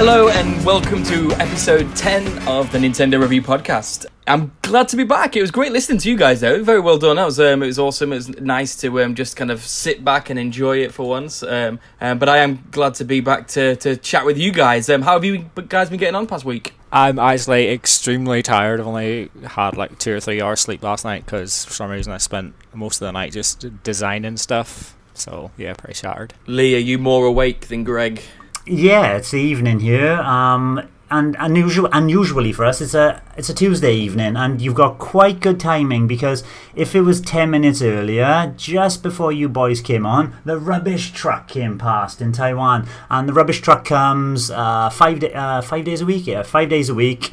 Hello and welcome to episode 10 of the Nintendo Review Podcast. I'm glad to be back. It was great listening to you guys though. Very well done. It was awesome. It was nice to just kind of sit back and enjoy it for once. But I am glad to be back to chat with you guys. How have you guys been getting on past week? I'm actually extremely tired. I've only had like 2 or 3 hours sleep last night because for some reason I spent most of the night just designing stuff. So yeah, pretty shattered. Lee, are you more awake than Greg? Yeah, it's the evening here, and unusually for us, it's a Tuesday evening, and you've got quite good timing because if it was 10 minutes earlier, just before you boys came on, the rubbish truck came past in Taiwan, and the rubbish truck comes 5 days a week. Yeah, 5 days a week.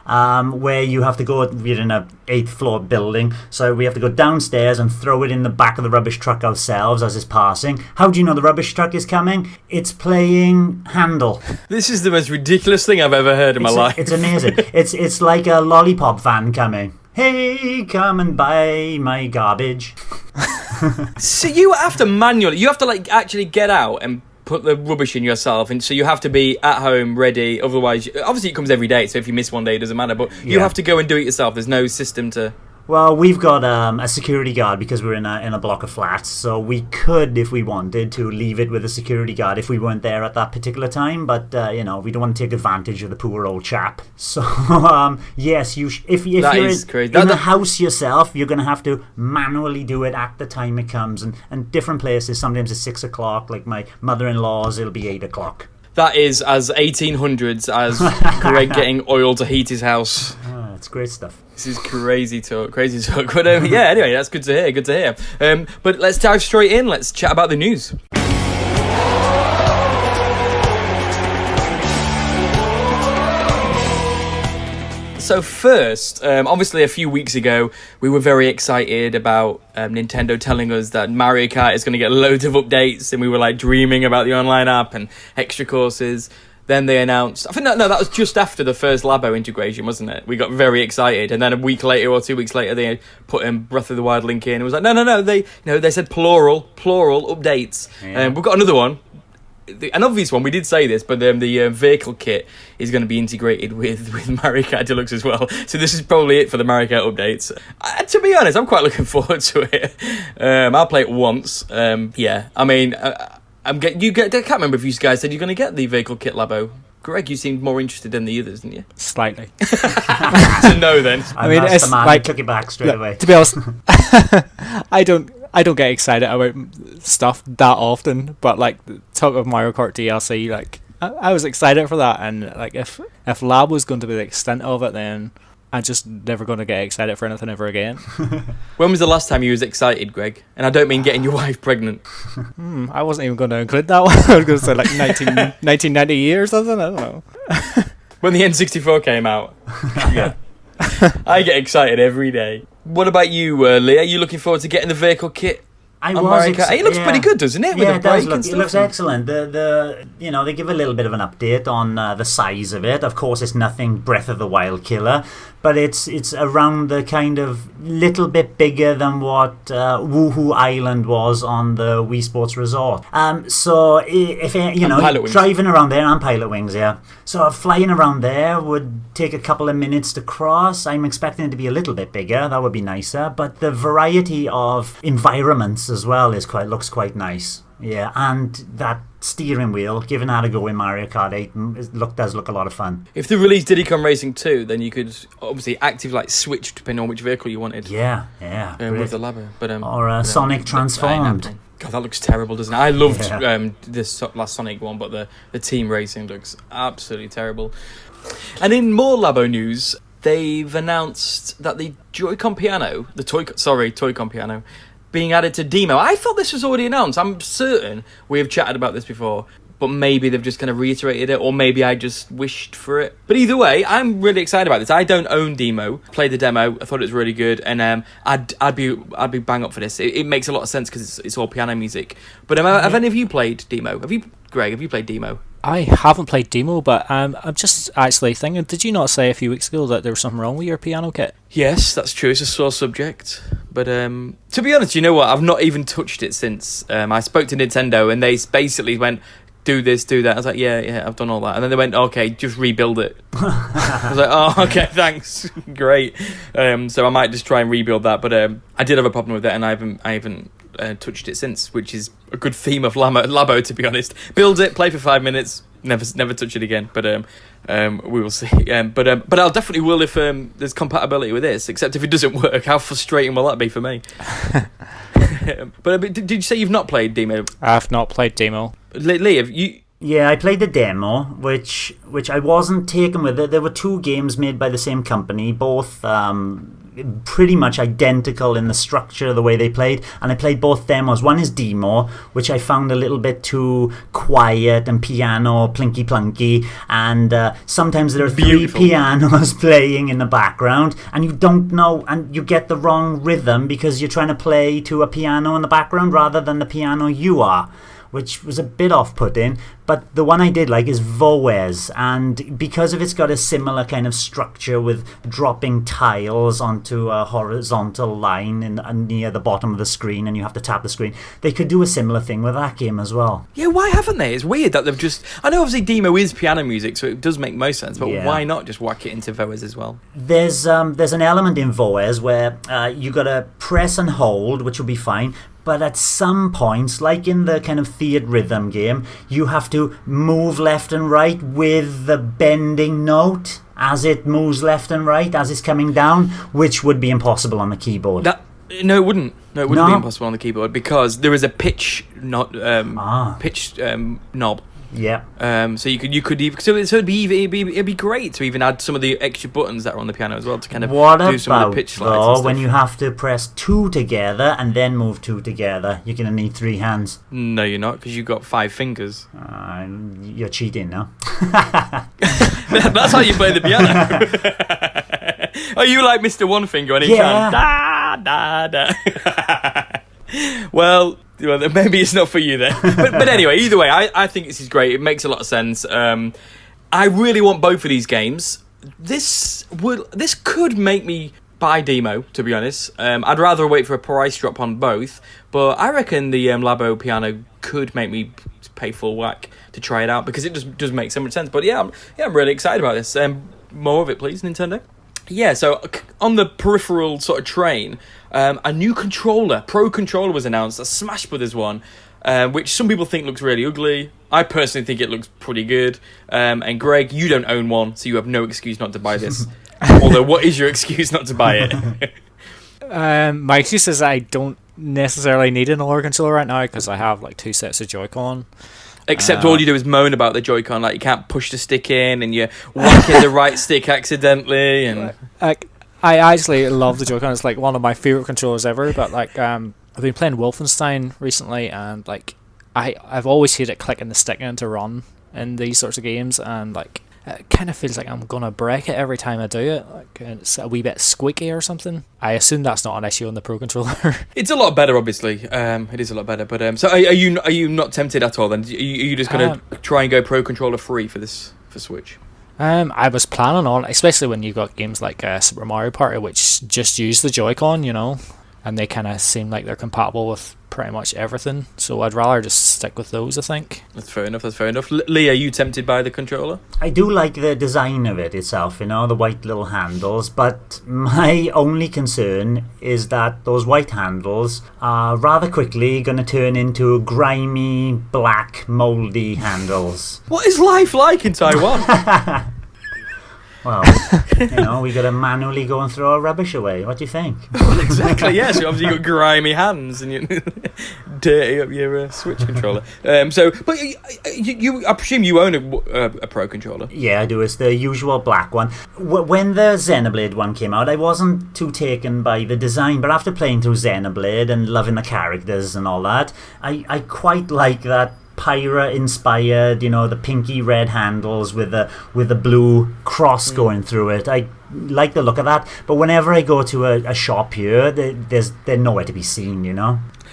Where you have to go, we're in a 8th floor building, so we have to go downstairs and throw it in the back of the rubbish truck ourselves as it's passing. How do you know the rubbish truck is coming? It's playing Handel. This is the most ridiculous thing I've ever heard in my life. It's amazing. It's like a lollipop van coming. Hey, come and buy my garbage. So you have to like actually get out and put the rubbish in yourself, and so you have to be at home ready, otherwise obviously it comes every day, so if you miss one day it doesn't matter, but you have to go and do it yourself. There's no system to... Well, we've got a security guard because we're in a block of flats, so we could, if we wanted, to leave it with a security guard if we weren't there at that particular time, but we don't want to take advantage of the poor old chap. So yes, if you're in the house yourself, you're going to have to manually do it at the time it comes, and different places, sometimes it's 6 o'clock, like my mother-in-law's, it'll be 8 o'clock. That is as 1800s as Greg getting oil to heat his house. It's great stuff. This is crazy talk. But anyway, that's good to hear. But let's dive straight in. Let's chat about the news. So first, obviously a few weeks ago, we were very excited about Nintendo telling us that Mario Kart is going to get loads of updates, and we were like dreaming about the online app and extra courses. Then they announced, I think that was just after the first Labo integration, wasn't it? We got very excited, and then a week later or 2 weeks later, they put in Breath of the Wild link in. It was like, no, they said plural updates. Yeah. We've got another one. An obvious one, we did say this, but the vehicle kit is going to be integrated with Mario Kart Deluxe as well. So this is probably it for the Mario Kart updates. To be honest, I'm quite looking forward to it. I'll play it once. I can't remember if you guys said you're going to get the vehicle kit, Labo. Greg, you seemed more interested than the others, didn't you? Slightly. So no, then. I mean, it's the man like, took it back straight away. To be honest, I don't get excited about stuff that often, but like talk of Mario Kart DLC, like I was excited for that, and like if Lab was going to be the extent of it, then I'm just never going to get excited for anything ever again. When was the last time you was excited, Greg? And I don't mean getting your wife pregnant. I wasn't even going to include that one. I was going to say like 1990 or something. I don't know. When the N64 came out. Yeah. I get excited every day. What about you, Lee? Are you looking forward to getting the vehicle kit? It looks pretty good, doesn't it? Yeah, it looks excellent. They give a little bit of an update on the size of it. Of course, it's nothing Breath of the Wild killer, but it's around the kind of little bit bigger than what Woohoo Island was on the Wii Sports Resort. So if driving around there, and Pilot Wings, yeah. So flying around there would take a couple of minutes to cross. I'm expecting it to be a little bit bigger. That would be nicer. But the variety of environments as well looks quite nice. Yeah, and that steering wheel, giving that a go in Mario Kart 8, does look a lot of fun. If they released Diddy Kong Racing 2, then you could obviously switch depending on which vehicle you wanted. Yeah. With the Labo. Or Sonic Transformed. God, that looks terrible, doesn't it? I loved this last Sonic one, but the team racing looks absolutely terrible. And in more Labo news, they've announced that the Joy-Con piano, Toy-Con piano, being added to demo. I thought this was already announced. I'm certain we have chatted about this before, but maybe they've just kind of reiterated it, or maybe I just wished for it. But either way, I'm really excited about this. I don't own Demo. Played the demo. I thought it was really good, and I'd be bang up for this. It makes a lot of sense because it's all piano music. But have any of you played Demo? Greg, have you played Demo? I haven't played Demo, but I'm just actually thinking, did you not say a few weeks ago that there was something wrong with your piano kit? Yes, that's true. It's a sore subject. But to be honest, you know what? I've not even touched it since. I spoke to Nintendo, and they basically went, do this, do that. I was like, yeah, I've done all that. And then they went, okay, just rebuild it. I was like, oh, okay, thanks, great. So I might just try and rebuild that. But I did have a problem with it, and I haven't touched it since, which is a good theme of Labo, to be honest. Build it, play for 5 minutes, never touch it again. But we will see. But I'll definitely will if there's compatibility with this. Except if it doesn't work, how frustrating will that be for me? But did you say you've not played Demo? I've not played Demo. Lee, have you? Yeah, I played the demo, which I wasn't taken with it. There were 2 games made by the same company, both pretty much identical in the structure, the way they played, and I played both demos. One is Demo, which I found a little bit too quiet and piano plinky plunky, and sometimes there are Beautiful. 3 pianos playing in the background, and you don't know, and you get the wrong rhythm because you're trying to play to a piano in the background rather than the piano you are, which was a bit off-putting. But the one I did like is Voez, and because of it's got a similar kind of structure with dropping tiles onto a horizontal line near the bottom of the screen, and you have to tap the screen, they could do a similar thing with that game as well. Yeah, why haven't they? It's weird that they've just... I know obviously Demo is piano music, so it does make most sense, but why not just whack it into Voez as well? There's an element in Voez where you got to press and hold, which will be fine, but at some points, like in the kind of Theatre Rhythm game, you have to move left and right with the bending note as it moves left and right, as it's coming down, which would be impossible on the keyboard. No, it wouldn't. No, it wouldn't be impossible on the keyboard because there is a pitch knob. Yeah. So you could even it'd be great to even add some of the extra buttons that are on the piano as well to kind of do some of the pitch slides. Though, when you have to press 2 together and then move 2 together, you're gonna need 3 hands. No, you're not, because you've got 5 fingers. You're cheating now. That's how you play the piano. Are you like Mr. One Finger on each hand? Da da da. Well, maybe it's not for you then. But anyway, either way, I think this is great. It makes a lot of sense. I really want both of these games. This could make me buy Demo, to be honest. I'd rather wait for a price drop on both, but I reckon the Labo piano could make me pay full whack to try it out because it just does make so much sense. But I'm really excited about this. More of it, please, Nintendo. Yeah, so on the peripheral sort of train, a new Pro controller was announced, a Smash Brothers one, which some people think looks really ugly. I personally think it looks pretty good. And Greg, you don't own one, so you have no excuse not to buy this. Although, what is your excuse not to buy it? My excuse is I don't necessarily need an analogue controller right now because I have like 2 sets of Joy-Con. Except all you do is moan about the Joy-Con, like you can't push the stick in and you're whacking the right stick accidentally. And I actually love the Joy-Con. It's like one of my favourite controllers ever. But like I've been playing Wolfenstein recently, and like I've always hated clicking the stick in to run in these sorts of games, and like it kind of feels like I'm gonna break it every time I do it. Like it's a wee bit squeaky or something. I assume that's not an issue on the Pro controller. It's a lot better, obviously. It is a lot better. But so are you not tempted at all? Then are you just gonna try and go Pro controller free for Switch? I was planning on, especially when you got games like Super Mario Party, which just use the Joy-Con, and they kind of seem like they're compatible with pretty much everything. So I'd rather just stick with those, I think. That's fair enough. Lee, are you tempted by the controller? I do like the design of it itself, the white little handles, but my only concern is that those white handles are rather quickly going to turn into grimy, black, mouldy handles. What is life like in Taiwan? Well, we got to manually go and throw our rubbish away. What do you think? Well, exactly, yeah. So obviously you've got grimy hands and you dirty up your Switch controller. But I presume you own a Pro controller. Yeah, I do. It's the usual black one. When the Xenoblade one came out, I wasn't too taken by the design, but after playing through Xenoblade and loving the characters and all that, I quite like that Pyra inspired, the pinky red handles with the blue cross going through it. I like the look of that, but whenever I go to a shop here, they're nowhere to be seen,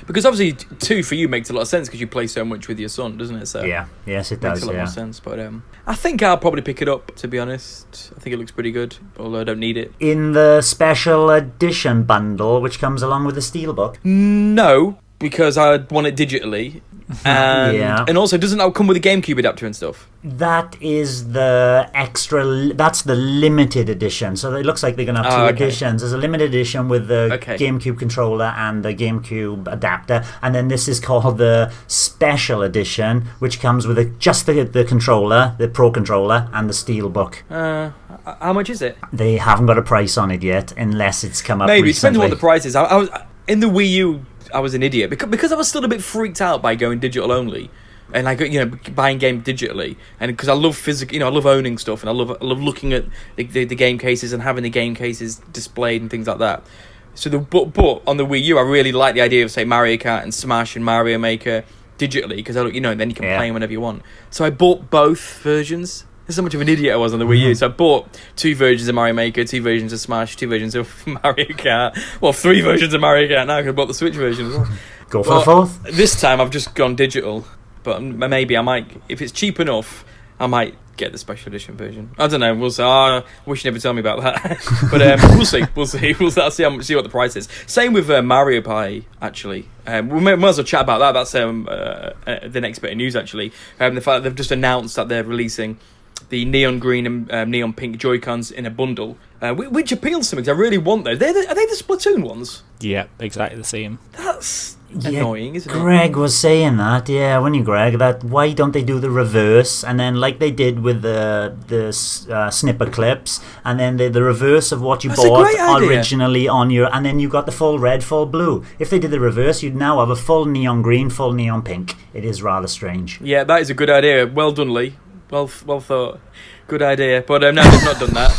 Because obviously 2 for you makes a lot of sense because you play so much with your son, doesn't it? So yes, it does. Makes a lot more sense. But I think I'll probably pick it up, to be honest. I think it looks pretty good, although I don't need it. In the special edition bundle, which comes along with the Steelbook? No, because I want it digitally. And also, doesn't that come with a GameCube adapter and stuff? That is the extra. That's the limited edition. So it looks like they're going to have two editions. There's a limited edition with the GameCube controller and the GameCube adapter, and then this is called the special edition, which comes with just the controller, the Pro controller, and the Steelbook. How much is it? They haven't got a price on it yet, unless it's come up. Maybe recently. Depends on what the price is. I was in the Wii U. I was an idiot because I was still a bit freaked out by going digital only. And buying games digitally, and because I love physical, I love owning stuff, and I love looking at the game cases and having the game cases displayed and things like that. So but on the Wii U, I really like the idea of say Mario Kart and Smash and Mario Maker digitally because then you can play them whenever you want. So I bought both versions. This is how much of an idiot I was on the Wii U. So I bought 2 versions of Mario Maker, 2 versions of Smash, 2 versions of Mario Kart. Well, 3 versions of Mario Kart now because I bought the Switch version as well. Go for the fourth. This time I've just gone digital. But maybe I might, if it's cheap enough, I might get the special edition version. I don't know. We'll see. I wish you never told me about that. But we'll see. We'll see. See what the price is. Same with Mario Pie. Actually, we might as well chat about that. That's the next bit of news. Actually, the fact that they've just announced that they're releasing the neon green and neon pink Joy-Cons in a bundle, which appeals to me because I really want those. Are they the Splatoon ones? Yeah, exactly the same. That's annoying, isn't it? Greg was saying that, wasn't you, Greg? That why don't they do the reverse and then like they did with the snipper clips, and then the reverse of what you bought originally on your, and then you got the full red, full blue. If they did the reverse, you'd now have a full neon green, full neon pink. It is rather strange. Yeah, that is a good idea. Well done, Lee. Well thought. Good idea. But no, they've not done that.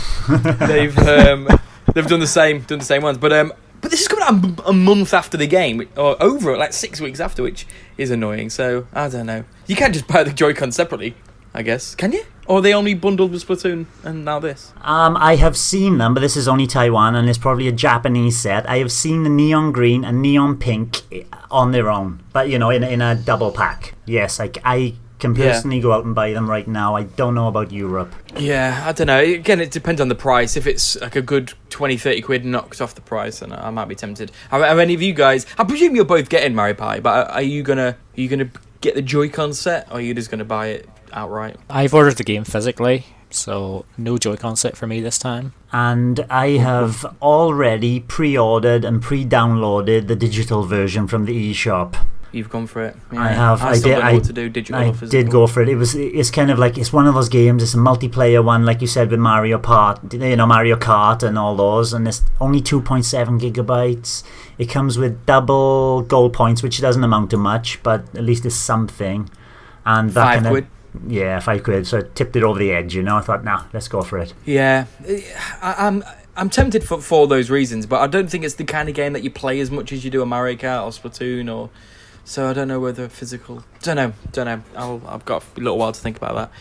They've done the same ones. But this is coming out a month after the game, or over like 6 weeks after, which is annoying. So I don't know. You can't just buy the Joy-Con separately, I guess. Can you? Or are they only bundled with Splatoon and now this? I have seen them, but this is only Taiwan, and it's probably a Japanese set. I have seen the neon green and neon pink on their own, but in a double pack. Yes, I can personally go out and buy them right now. I don't know about Europe. Yeah, I don't know. Again, it depends on the price. If it's like a good 20-30 quid knocked off the price, then I might be tempted. Are any of you guys, I presume you're both getting Mario Pie, but are you gonna get the Joy-Con set, or are you just gonna buy it outright? I've ordered the game physically, so no Joy-Con set for me this time. And I have already pre-ordered and pre-downloaded the digital version from the eShop. You've gone for it. Yeah. I have. I still don't know what to do, digital or physical. Did go for it. It's kind of like, it's one of those games. It's a multiplayer one, like you said, with Mario Kart and all those. And it's only 2.7 gigabytes. It comes with double gold points, which doesn't amount to much, but at least it's something. And that £5 quid. Yeah, £5. So I tipped it over the edge. I thought, let's go for it. Yeah, I'm tempted for those reasons, but I don't think it's the kind of game that you play as much as you do a Mario Kart or Splatoon So I don't know whether physical. Don't know. I've got a little while to think about that.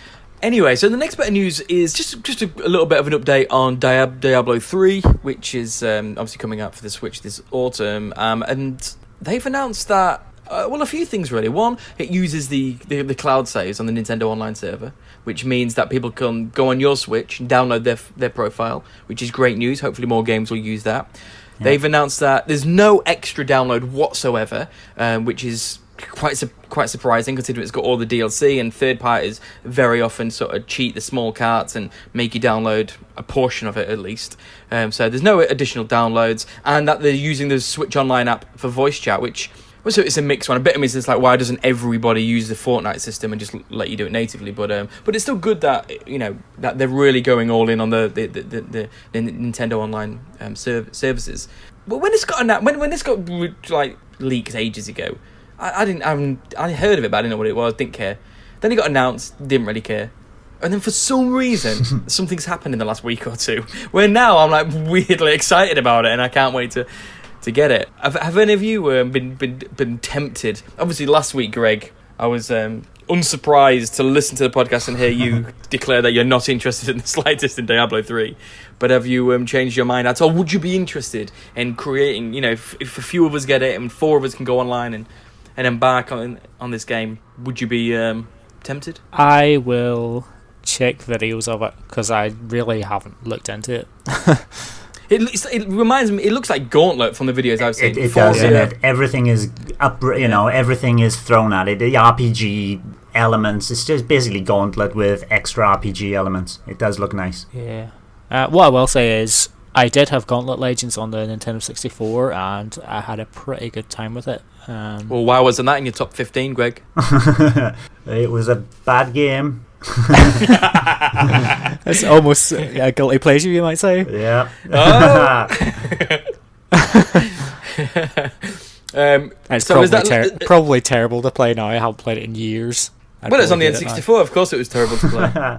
Anyway, so the next bit of news is just a little bit of an update on Diablo 3, which is obviously coming out for the Switch this autumn. And they've announced that, a few things really. One, it uses the cloud saves on the Nintendo Online server, which means that people can go on your Switch and download their profile, which is great news. Hopefully more games will use that. Yeah. They've announced that there's no extra download whatsoever, which is quite surprising considering it's got all the DLC, and third parties very often sort of cheat the small carts and make you download a portion of it at least. So there's no additional downloads, and that they're using the Switch Online app for voice chat, which... So it's a mixed one. A bit of me is like, why doesn't everybody use the Fortnite system and just let you do it natively? But it's still good that that they're really going all in on the Nintendo Online services. But when this got like leaked ages ago, I heard of it, but I didn't know what it was. Didn't care. Then it got announced. Didn't really care. And then for some reason, something's happened in the last week or two, where now I'm like weirdly excited about it, and I can't wait to get it. Have any of you been tempted? Obviously, last week, Greg, I was unsurprised to listen to the podcast and hear you declare that you're not interested in the slightest in Diablo 3. But have you changed your mind at all? Would you be interested in creating, if a few of us get it and 4 of us can go online and embark on this game, would you be tempted? I will check videos of it, because I really haven't looked into it. It reminds me. It looks like Gauntlet from the videos I've seen. It does, and everything is up. You know, everything is thrown at it. The RPG elements. It's just basically Gauntlet with extra RPG elements. It does look nice. Yeah. What I will say is, I did have Gauntlet Legends on the Nintendo 64, and I had a pretty good time with it. Well, why wasn't that in your top 15, Greg? It was a bad game. It's almost a guilty pleasure, you might say. Yeah. It's so probably terrible to play now. I haven't played it in years. Well, it's on the N64. Of course, it was terrible to play.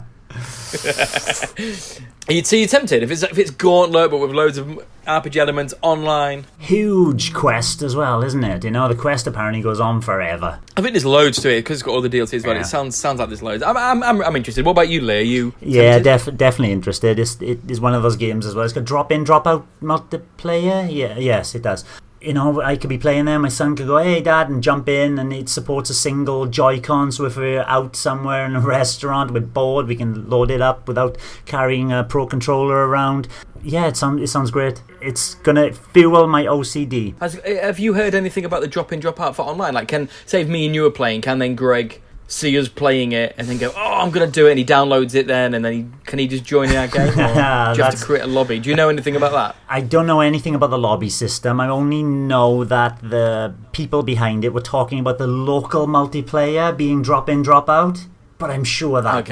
You're tempted if it's Gauntlet but with loads of RPG elements online. Huge quest as well, isn't it? You know, the quest apparently goes on forever. I think there's loads to it because it's got all the DLC as well. Yeah. It sounds like there's loads. I'm interested. What about you, Lee? Are you? Yeah, definitely interested. It is one of those games as well. It's got drop in, drop out multiplayer. Yeah, yes, it does. You know, I could be playing there, my son could go, hey dad, and jump in, and it supports a single Joy-Con, so if we're out somewhere in a restaurant, we're bored, we can load it up without carrying a Pro Controller around. Yeah, it sounds great. It's going to fuel my OCD. Have you heard anything about the drop in, drop out for online? Like, say if me and you are playing, can then Greg see us playing it and then go, oh, I'm going to do it, and he downloads it then, and then can he just join in our game? Or do you have to create a lobby? Do you know anything about that? I don't know anything about the lobby system. I only know that the people behind it were talking about the local multiplayer being drop in, drop out. But I'm sure that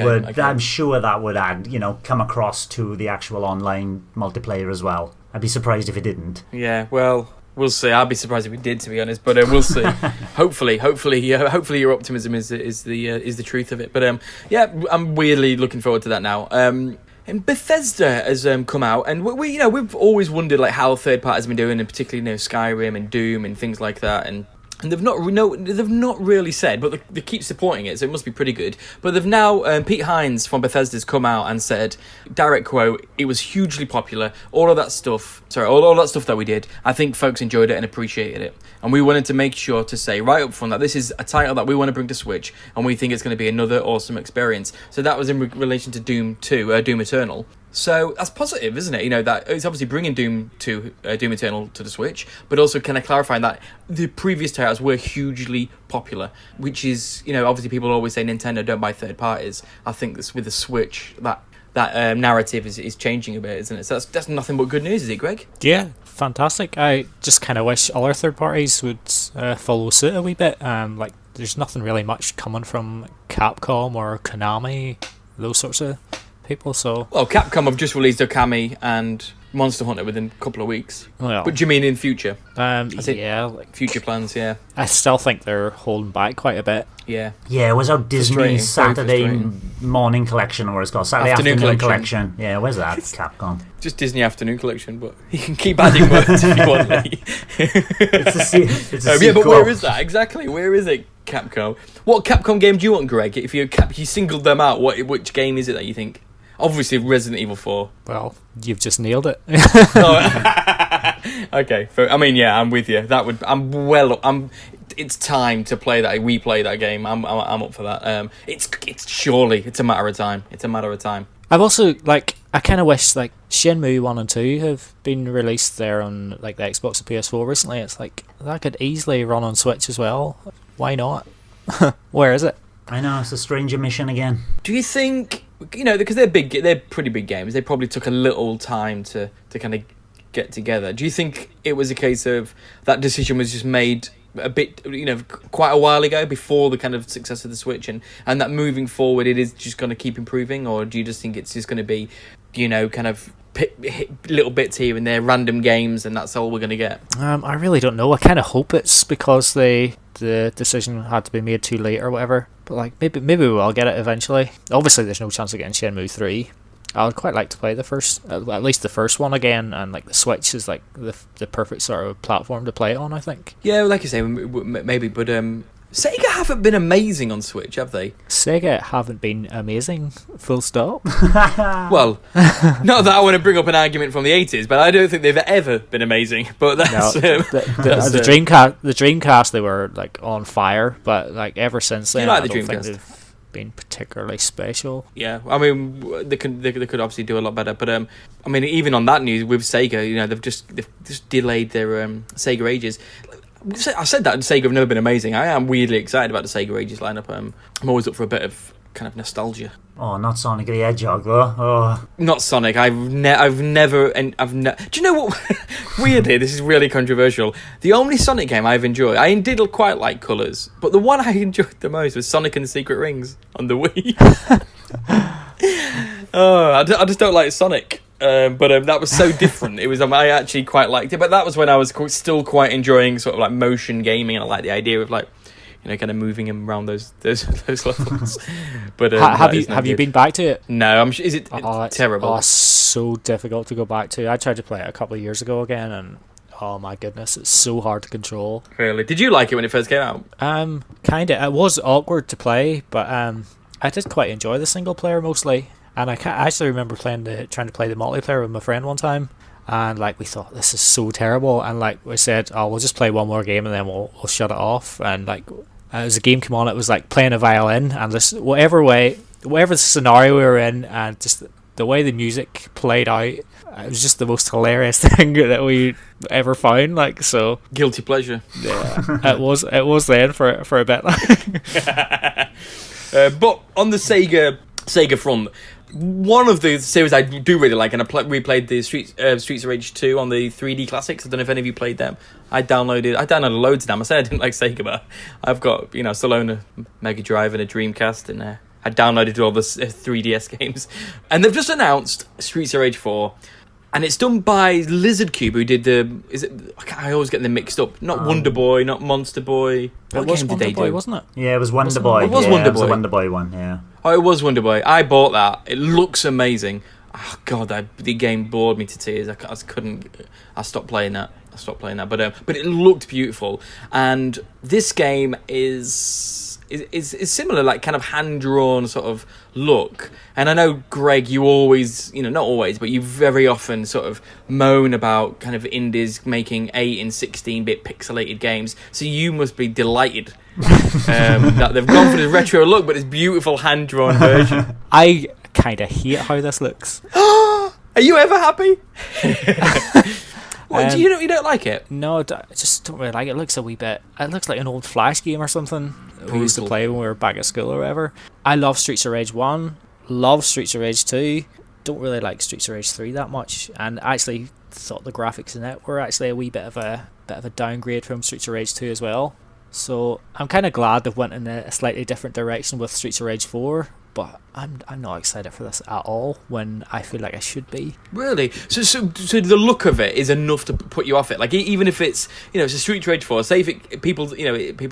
would add, come across to the actual online multiplayer as well. I'd be surprised if it didn't. Yeah, well, we'll see. I'd be surprised if it did, to be honest. But we'll see. hopefully, your optimism is the truth of it. But yeah, I'm weirdly looking forward to that now. And Bethesda has come out, and we've always wondered like how third parties have been doing, and particularly Skyrim and Doom and things like that, and they've not really said, but they keep supporting it, so it must be pretty good. But they've now, Pete Hines from Bethesda's come out and said, direct quote, it was hugely popular. All that stuff that we did, I think folks enjoyed it and appreciated it. And we wanted to make sure to say right up front that this is a title that we want to bring to Switch, and we think it's going to be another awesome experience. So that was in relation to Doom 2, Doom Eternal. So that's positive, isn't it? That it's obviously bringing Doom Eternal to the Switch, but also kind of clarifying that the previous titles were hugely popular, which is, obviously people always say Nintendo don't buy third parties. I think this, with the Switch, that narrative is changing a bit, isn't it? So that's nothing but good news, is it, Greg? Yeah, fantastic. I just kind of wish other third parties would follow suit a wee bit. There's nothing really much coming from Capcom or Konami, those sorts of people. So Capcom have just released Okami and Monster Hunter within a couple of weeks. Well, but do you mean in future? Future plans. Yeah, I still think they're holding back quite a bit. Yeah, it was out Disney's Saturday morning collection, or it's called Saturday afternoon collection. Yeah, where's that? Capcom. Just Disney afternoon collection, but you can keep adding words if you want. It's a but where is that exactly? Where is it, Capcom? What Capcom game do you want, Greg? If you singled them out, which game is it that you think? Obviously, Resident Evil 4. Well, you've just nailed it. Okay. I'm with you. It's time to play that. Replay that game. I'm up for that. It's a matter of time. It's a matter of time. I've also I kind of wish Shenmue 1 and 2 have been released there on the Xbox and PS4 recently. It's that could easily run on Switch as well. Why not? Where is it? I know, it's a strange omission again. Do you think, because they're pretty big games, they probably took a little time to kind of get together. Do you think it was a case of that decision was just made a bit, quite a while ago before the kind of success of the Switch, and that moving forward it is just going to keep improving, or do you just think it's just going to be, kind of hit little bits here and there, random games, and that's all we're going to get? I really don't know. I kind of hope it's because the decision had to be made too late or whatever. But maybe we will get it eventually. Obviously, there's no chance of getting Shenmue 3. I would quite like to play the first, at least the first one again, and the Switch is the perfect sort of platform to play it on, I think. Yeah, like you say, maybe, but Sega haven't been amazing on Switch, have they? Sega haven't been amazing, full stop. Well, not that I want to bring up an argument from the 80s, but I don't think they've ever been amazing. But that's... the Dreamcast, they were on fire, but ever since then... You like the Dreamcast? been particularly special. Yeah, I mean, they could obviously do a lot better, but I mean, even on that news with Sega, you know, they've just delayed their Sega Ages. I said that Sega have never been amazing. I am weirdly excited about the Sega Ages lineup. I'm always up for a bit of kind of nostalgia. Oh, not Sonic the Hedgehog though. Oh, Not Sonic. Do you know what? Weirdly, this is really controversial. The only Sonic game I've enjoyed, I did quite like Colours, but the one I enjoyed the most was Sonic and the Secret Rings on the Wii. I just don't like Sonic. But that was so different. It was I actually quite liked it, but that was when I was still quite enjoying sort of like motion gaming, and I like the idea of like, you know, kind of moving him around those levels. But have you been back to it? No, is it terrible? Oh, it's so difficult to go back to. I tried to play it a couple of years ago again, and oh my goodness, it's so hard to control. Really? Did you like it when it first came out? Kinda. It was awkward to play, but I did quite enjoy the single player mostly. And I actually remember trying to play the multiplayer with my friend one time, and like we thought this is so terrible, and like we said, oh, we'll just play one more game and then we'll shut it off. And like as the game came on, it was like playing a violin, and this whatever the scenario we were in, and just the way the music played out, it was just the most hilarious thing that we ever found. Like, so guilty pleasure. Yeah, it was then for a bit. But on the Sega front, one of the series I do really like, and I replayed the Streets of Rage 2 on the 3D Classics. I don't know if any of you played them. I downloaded loads of them. I said I didn't like Sega, but I've got, you know, still own a Mega Drive and a Dreamcast, and I downloaded all the 3DS games. And they've just announced Streets of Rage 4, and it's done by Lizard Cube, who did I always get them mixed up. Not Wonder Boy, not Monster Boy. What game did they do? Wasn't it? Yeah, it was Wonder Boy. It was Wonder Boy. It was a Wonder Boy one, yeah. Oh, it was Wonder Boy. I bought that. It looks amazing. Oh God, the game bored me to tears. I stopped playing that. But it looked beautiful, and this game is similar, like kind of hand drawn sort of look. And I know, Greg, you always, you know, not always, but you very often sort of moan about kind of indies making 8 and 16-bit pixelated games. So you must be delighted that they've gone for this retro look, but it's beautiful hand drawn version. I kind of hate how this looks. Are you ever happy? What, you don't like it? No, I just don't really like it. It looks a wee bit. It looks like an old Flash game or something we used to play when we were back at school or whatever. I love Streets of Rage 1. Love Streets of Rage 2. Don't really like Streets of Rage 3 that much. And actually thought the graphics in it were actually a wee bit of a downgrade from Streets of Rage 2 as well. So I'm kind of glad they've went in a slightly different direction with Streets of Rage 4. But I'm not excited for this at all when I feel like I should be. Really? So the look of it is enough to put you off it. Like, even if it's, you know, it's a Street Rage 4. Say if people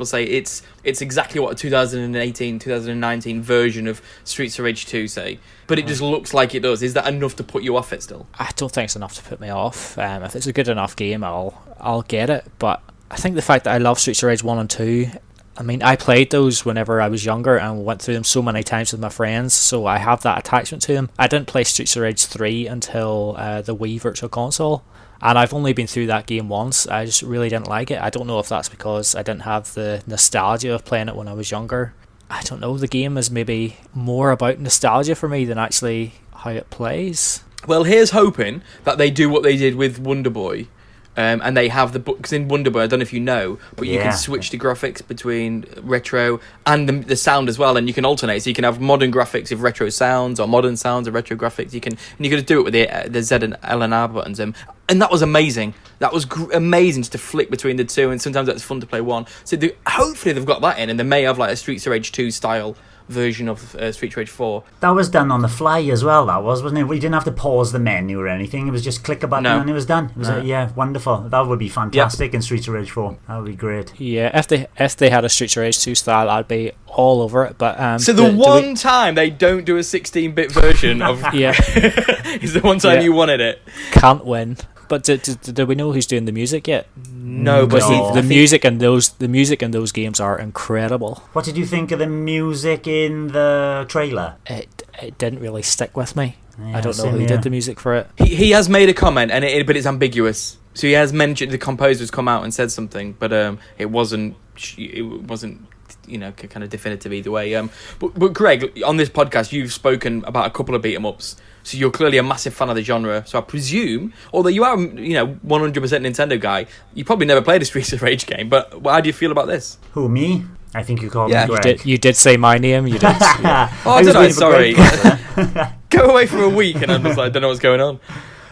say it's exactly what a 2018, 2019 version of Streets of Rage 2 say, but it just looks like it does. Is that enough to put you off it still? I don't think it's enough to put me off. If it's a good enough game, I'll get it. But I think the fact that I love Streets of Rage 1 and 2. I mean, I played those whenever I was younger and went through them so many times with my friends, so I have that attachment to them. I didn't play Streets of Rage 3 until the Wii Virtual Console, and I've only been through that game once. I just really didn't like it. I don't know if that's because I didn't have the nostalgia of playing it when I was younger. I don't know, the game is maybe more about nostalgia for me than actually how it plays. Well, here's hoping that they do what they did with Wonder Boy. And they have the books in Wonder Boy. I don't know if you know, but you can switch the graphics between retro and the sound as well, and you can alternate. So you can have modern graphics with retro sounds, or modern sounds with retro graphics. You can do it with the Z and L and R buttons. And that was amazing. That was amazing just to flick between the two, and sometimes that's fun to play one. So hopefully they've got that in, and they may have like a Streets of Rage 2 style version of Street Rage 4. That was done on the fly as well, wasn't it? We didn't have to pause the menu or anything. It was just click a button and it was done. It was wonderful. That would be fantastic in Street of Rage 4. That would be great. Yeah, if they had a Street of Rage 2 style, I'd be all over it. But so time they don't do a 16-bit version of is the one time you wanted it. Can't win. But do we know who's doing the music yet? No, but the music in those games are incredible. What did you think of the music in the trailer? It didn't really stick with me. I don't know who did the music for it. He has made a comment, but it's ambiguous. So he has mentioned the composers come out and said something, but it wasn't kind of definitive either way. But Greg, on this podcast, you've spoken about a couple of beat 'em ups, so you're clearly a massive fan of the genre. So I presume, although you are 100% Nintendo guy, you probably never played a Streets of Rage game. But how do you feel about this? Who, me? I think you called Yeah. me Greg. You did say my name. You did. Yeah. Oh, did I? waiting for Sorry. Greg. Go away for a week and I'm just like, I don't know what's going on.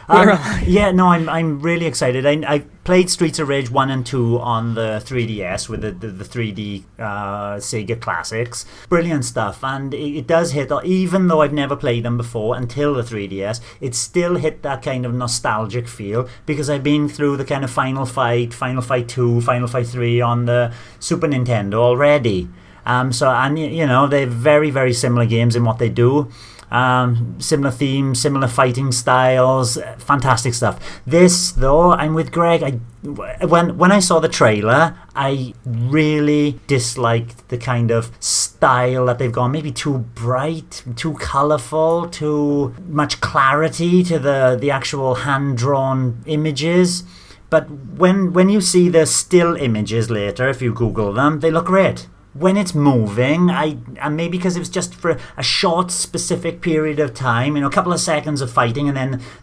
Where am I? Yeah, no, I'm really excited. I played Streets of Rage 1 and 2 on the 3DS with the 3D Sega Classics. Brilliant stuff, and it does hit, even though I've never played them before until the 3DS, it still hit that kind of nostalgic feel, because I've been through the kind of Final Fight 2, Final Fight 3 on the Super Nintendo already. They're very, very similar games in what they do. Similar themes, similar fighting styles, fantastic stuff. This, though, I'm with Greg. When I saw the trailer, I really disliked the kind of style that they've gone. Maybe too bright, too colourful, too much clarity to the actual hand-drawn images. But when you see the still images later, if you Google them, they look great. When it's moving, and maybe because it was just for a short, specific period of time, a couple of seconds of fighting, and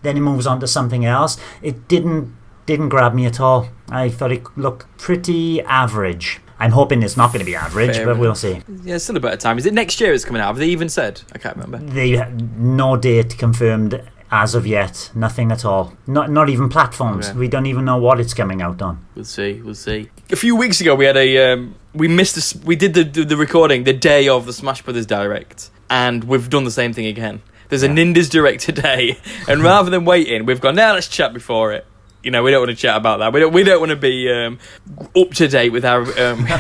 then it moves on to something else, it didn't grab me at all. I thought it looked pretty average. I'm hoping it's not going to be average, but we'll see. Yeah, it's still a bit of time. Is it next year it's coming out? Have they even said? I can't remember. No date confirmed as of yet. Nothing at all. Not even platforms. Okay. We don't even know what it's coming out on. We'll see. A few weeks ago, we had we did the recording the day of the Smash Brothers Direct, and we've done the same thing again. There's a Nindies Direct today, and rather than waiting, we've gone, now let's chat before it. We don't want to chat about that. We don't want to be up to date with our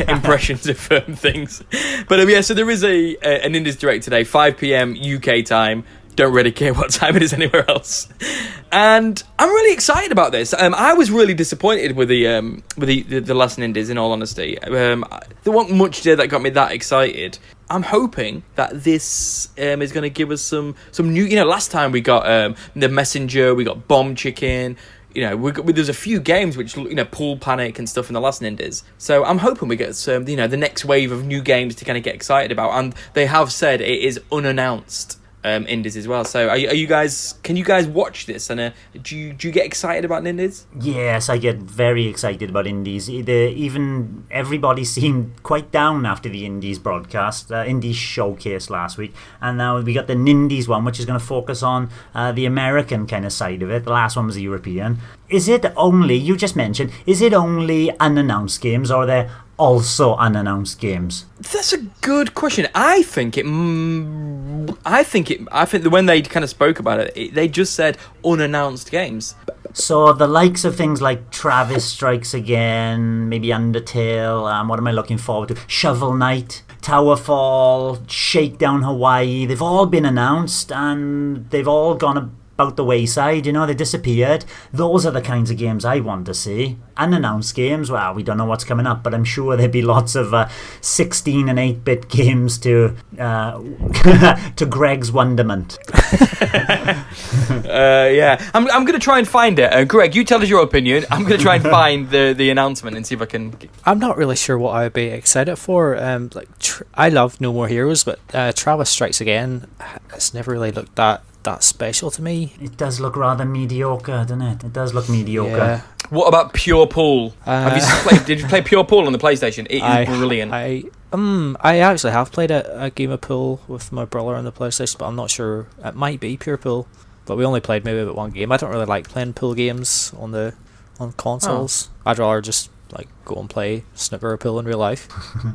impressions of things. But so there is an Indies Direct today, 5 p.m. UK time. Don't really care what time it is anywhere else. And I'm really excited about this. I was really disappointed with the last Indies, in all honesty. There wasn't much there that got me that excited. I'm hoping that this is going to give us some new. Last time we got The Messenger, we got Bomb Chicken. There's a few games which, Pool Panic and stuff in the last Nindies. So I'm hoping we get some, the next wave of new games to kind of get excited about. And they have said it is unannounced Indies as well. So are you guys? Can you guys watch this? And do you get excited about Nindies? Yes, I get very excited about Indies. Even everybody seemed quite down after the Indies broadcast, Indies showcase last week, and now we got the Nindies one, which is going to focus on the American kind of side of it. The last one was the European. Is it only, you just mentioned, is it only unannounced games, or are there also unannounced games? That's a good question. I think when they kind of spoke about it, they just said unannounced games. So the likes of things like Travis Strikes Again, maybe Undertale, what am I looking forward to? Shovel Knight, Towerfall, Shakedown Hawaii, they've all been announced and they've all gone about the wayside, they disappeared. Those are the kinds of games I want to see. Unannounced games, well, we don't know what's coming up, but I'm sure there'd be lots of 16 and 8-bit games to to Greg's wonderment. I'm going to try and find it. Greg, you tell us your opinion. I'm going to try and find the announcement and see if I can. I'm not really sure what I'd be excited for. I love No More Heroes, but Travis Strikes Again, it's never really looked that special to me. It does look rather mediocre, doesn't it? It does look mediocre. Yeah. What about Pure Pool? Did you play Pure Pool on the PlayStation? It is brilliant. I actually have played a game of pool with my brother on the PlayStation, but I'm not sure. It might be Pure Pool, but we only played maybe about one game. I don't really like playing pool games on consoles. I'd rather just go and play snooker or pool in real life.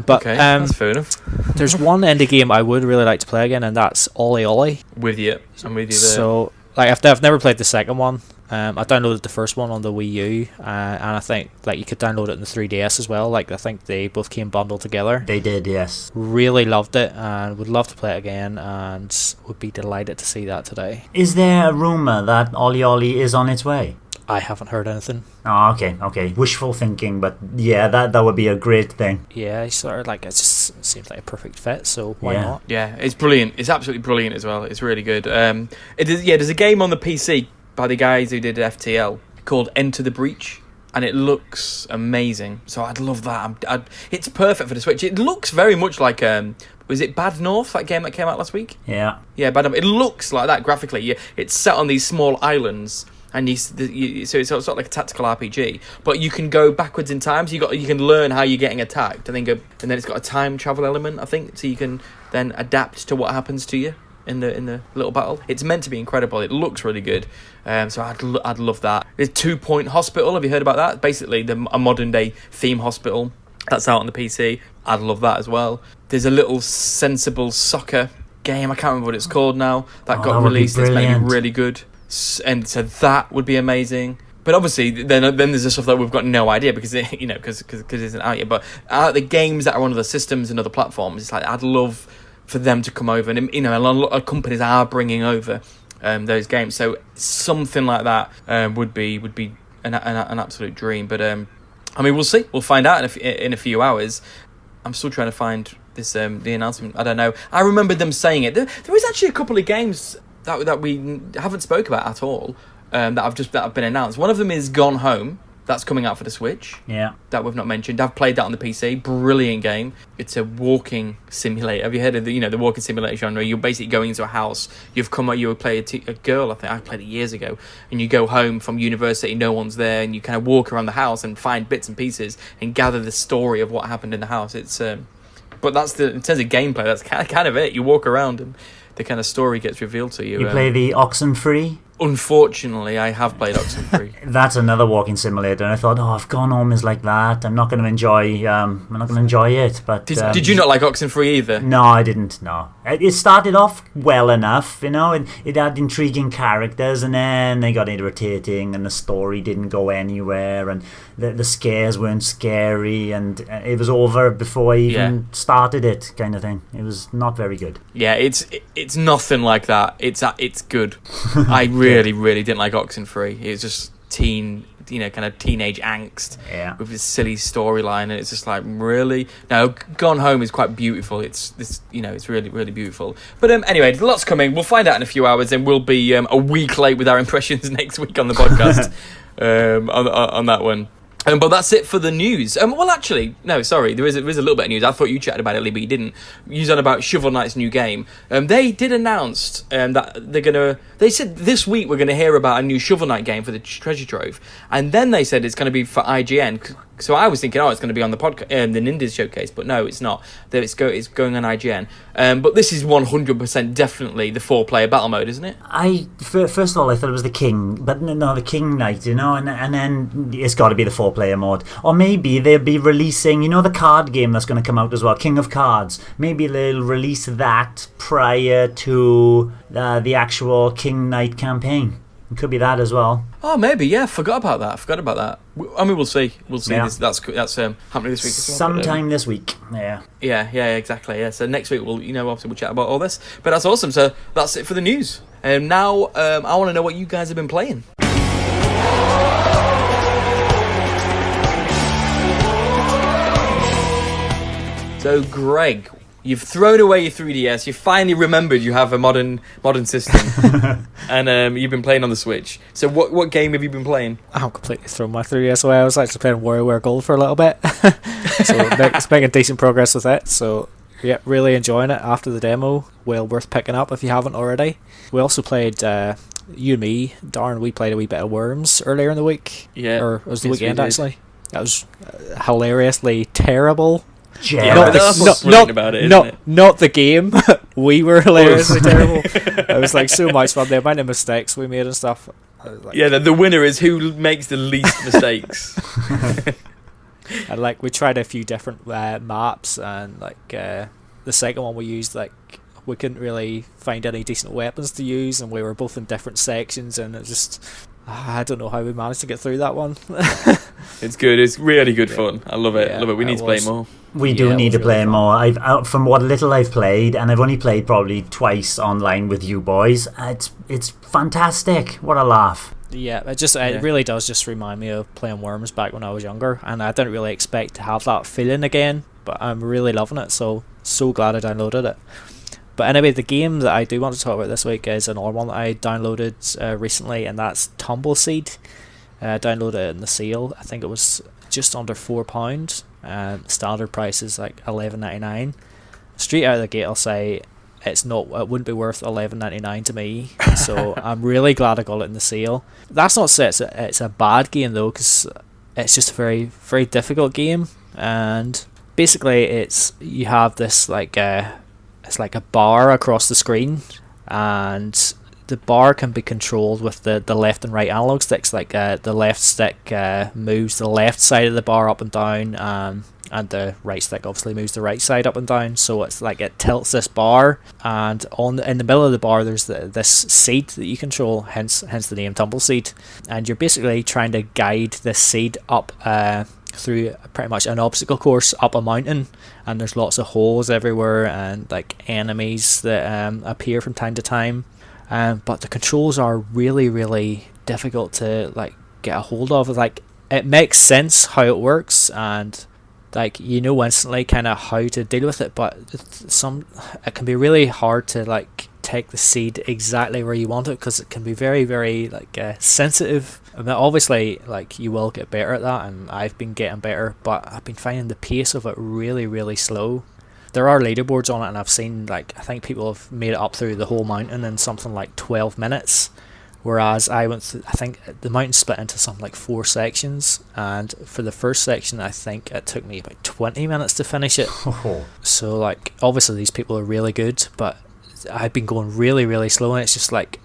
But okay, that's fair enough. There's one indie game I would really like to play again, and that's Ollie Ollie. I'm with you there. So I've never played the second one. I downloaded the first one on the Wii U, and I think you could download it in the 3DS as well. I think they both came bundled together. They did, yes. Really loved it, and would love to play it again, and would be delighted to see that today. Is there a rumour that Ollie Ollie is on its way? I haven't heard anything. Oh, okay. Wishful thinking, but yeah, that would be a great thing. Yeah, sort of it just seems like a perfect fit, so why not? Yeah, it's brilliant. It's absolutely brilliant as well. It's really good. There's a game on the PC by the guys who did FTL called Enter the Breach. and it looks amazing. So I'd love that. It's perfect for the Switch. It looks very much like was it Bad North, that game that came out last week? Yeah, Bad North. It looks like that graphically. It's set on these small islands, and so it's sort of like a tactical RPG. But you can go backwards in time. So you can learn how you're getting attacked, and then it's got a time travel element, I think. So you can then adapt to what happens to you in the little battle. It's meant to be incredible. It looks really good. So I'd love that. There's 2 Point Hospital. Have you heard about that? Basically, a modern day theme hospital that's out on the PC. I'd love that as well. There's a little sensible soccer game. I can't remember what it's called now. That got released. It's meant to be really good. And so that would be amazing. But obviously, then there's the stuff that we've got no idea because it isn't out yet. But the games that are on other systems and other platforms, it's like I'd love for them to come over, and a lot of companies are bringing over those games. So something like that would be an absolute dream. But we'll see. We'll find out in a few hours. I'm still trying to find this the announcement. I don't know. I remember them saying it. There was actually a couple of games that we haven't spoke about at all that have been announced. One of them is Gone Home. That's coming out for the Switch. Yeah. That we've not mentioned. I've played that on the PC. Brilliant game. It's a walking simulator. Have you heard of the walking simulator genre? You're basically going into a house. You would play a girl, I think. I played it years ago. And you go home from university, no one's there, and you kind of walk around the house and find bits and pieces and gather the story of what happened in the house. It's but that's in terms of gameplay, that's kind of it. You walk around and the kind of story gets revealed to you. You play the Oxenfree? Unfortunately, I have played Oxenfree. That's another walking simulator, and I thought, if Gone Home is like that, I'm not going to enjoy it. But did you not like Oxenfree either? No, I didn't. No, it started off well enough, it had intriguing characters, and then they got irritating, and the story didn't go anywhere, and the scares weren't scary, and it was over before I even started it, kind of thing. It was not very good. Yeah, it's nothing like that. It's good. I really didn't like Oxenfree. It was just kind of teenage angst with this silly storyline, and it's just like, really? No, Gone Home is quite beautiful. It's really beautiful. But anyway, lots coming. We'll find out in a few hours, and we'll be a week late with our impressions next week on the podcast on that one. But that's it for the news. Well, actually, no, sorry. There is a little bit of news. I thought you chatted about it, Lee, but you didn't. You said about Shovel Knight's new game. They did announce that they said this week we're gonna hear about a new Shovel Knight game for the Treasure Trove, and then they said it's gonna be for IGN. So I was thinking, it's going to be on the podcast, the Nindies showcase, but no, it's not. It's going on IGN. But this is 100% definitely the 4-player battle mode, isn't it? First of all, I thought it was the King, but no, the King Knight, and then it's got to be the 4-player mode. Or maybe they'll be releasing, the card game that's going to come out as well, King of Cards. Maybe they'll release that prior to the actual King Knight campaign. It could be that as well. Oh, maybe, yeah. Forgot about that. We'll see. We'll see. Yeah. That's happening this week. Sometime this week. Yeah. Yeah, exactly. Yeah. So next week obviously we'll chat about all this. But that's awesome. So that's it for the news. And now I want to know what you guys have been playing. So Greg, you've thrown away your 3DS. You finally remembered you have a modern system, and you've been playing on the Switch. So what game have you been playing? I'm completely thrown my 3DS away. I was actually playing WarioWare Gold for a little bit, so it's making decent progress with it. So yeah, really enjoying it after the demo. Well worth picking up if you haven't already. We also played. You and me, Darren, we played a wee bit of Worms earlier in the week. Yeah, or it was the weekend actually. That was hilariously terrible. Yeah, not the game. We were hilariously terrible. It was like so much fun. The amount of mistakes we made and stuff. The winner is who makes the least mistakes. And we tried a few different maps, and the second one we used, we couldn't really find any decent weapons to use, and we were both in different sections, and it just I don't know how we managed to get through that one. It's good. It's really good fun. I love it. We need to play more. We do need to play more. From what little I've played, and I've only played probably twice online with you boys, it's fantastic. What a laugh. Yeah, it really does just remind me of playing Worms back when I was younger, and I didn't really expect to have that feeling again, but I'm really loving it, so glad I downloaded it. But anyway, the game that I do want to talk about this week is another one that I downloaded recently, and that's Tumbleseed. downloaded it in the sale. I think it was just under £4. Standard price is like $11.99. Straight out of the gate, I'll say it wouldn't be worth $11.99 to me. So I'm really glad I got it in the sale. That's not to say it's a bad game though, because it's just a very, very difficult game. And basically, you have this it's like a bar across the screen, and the bar can be controlled with the left and right analog sticks. Like the left stick moves the left side of the bar up and down, and the right stick obviously moves the right side up and down. So it's like it tilts this bar, and in the middle of the bar there's this seed that you control, hence the name Tumble Seed. And you're basically trying to guide this seed up through pretty much an obstacle course up a mountain, and there's lots of holes everywhere and like enemies that appear from time to time. But the controls are really, really difficult to like get a hold of. Like, it makes sense how it works, and like you know instantly kind of how to deal with it, but it can be really hard to like take the seed exactly where you want it, because it can be very, very like sensitive. I mean, obviously like you will get better at that, and I've been getting better, but I've been finding the pace of it really, really slow. There are leaderboards on it, and I've seen like, I think people have made it up through the whole mountain in something like 12 minutes, whereas I think the mountain split into something like 4 sections, and for the first section I think it took me about 20 minutes to finish it. So like obviously these people are really good, but I've been going really, really slow, and it's just like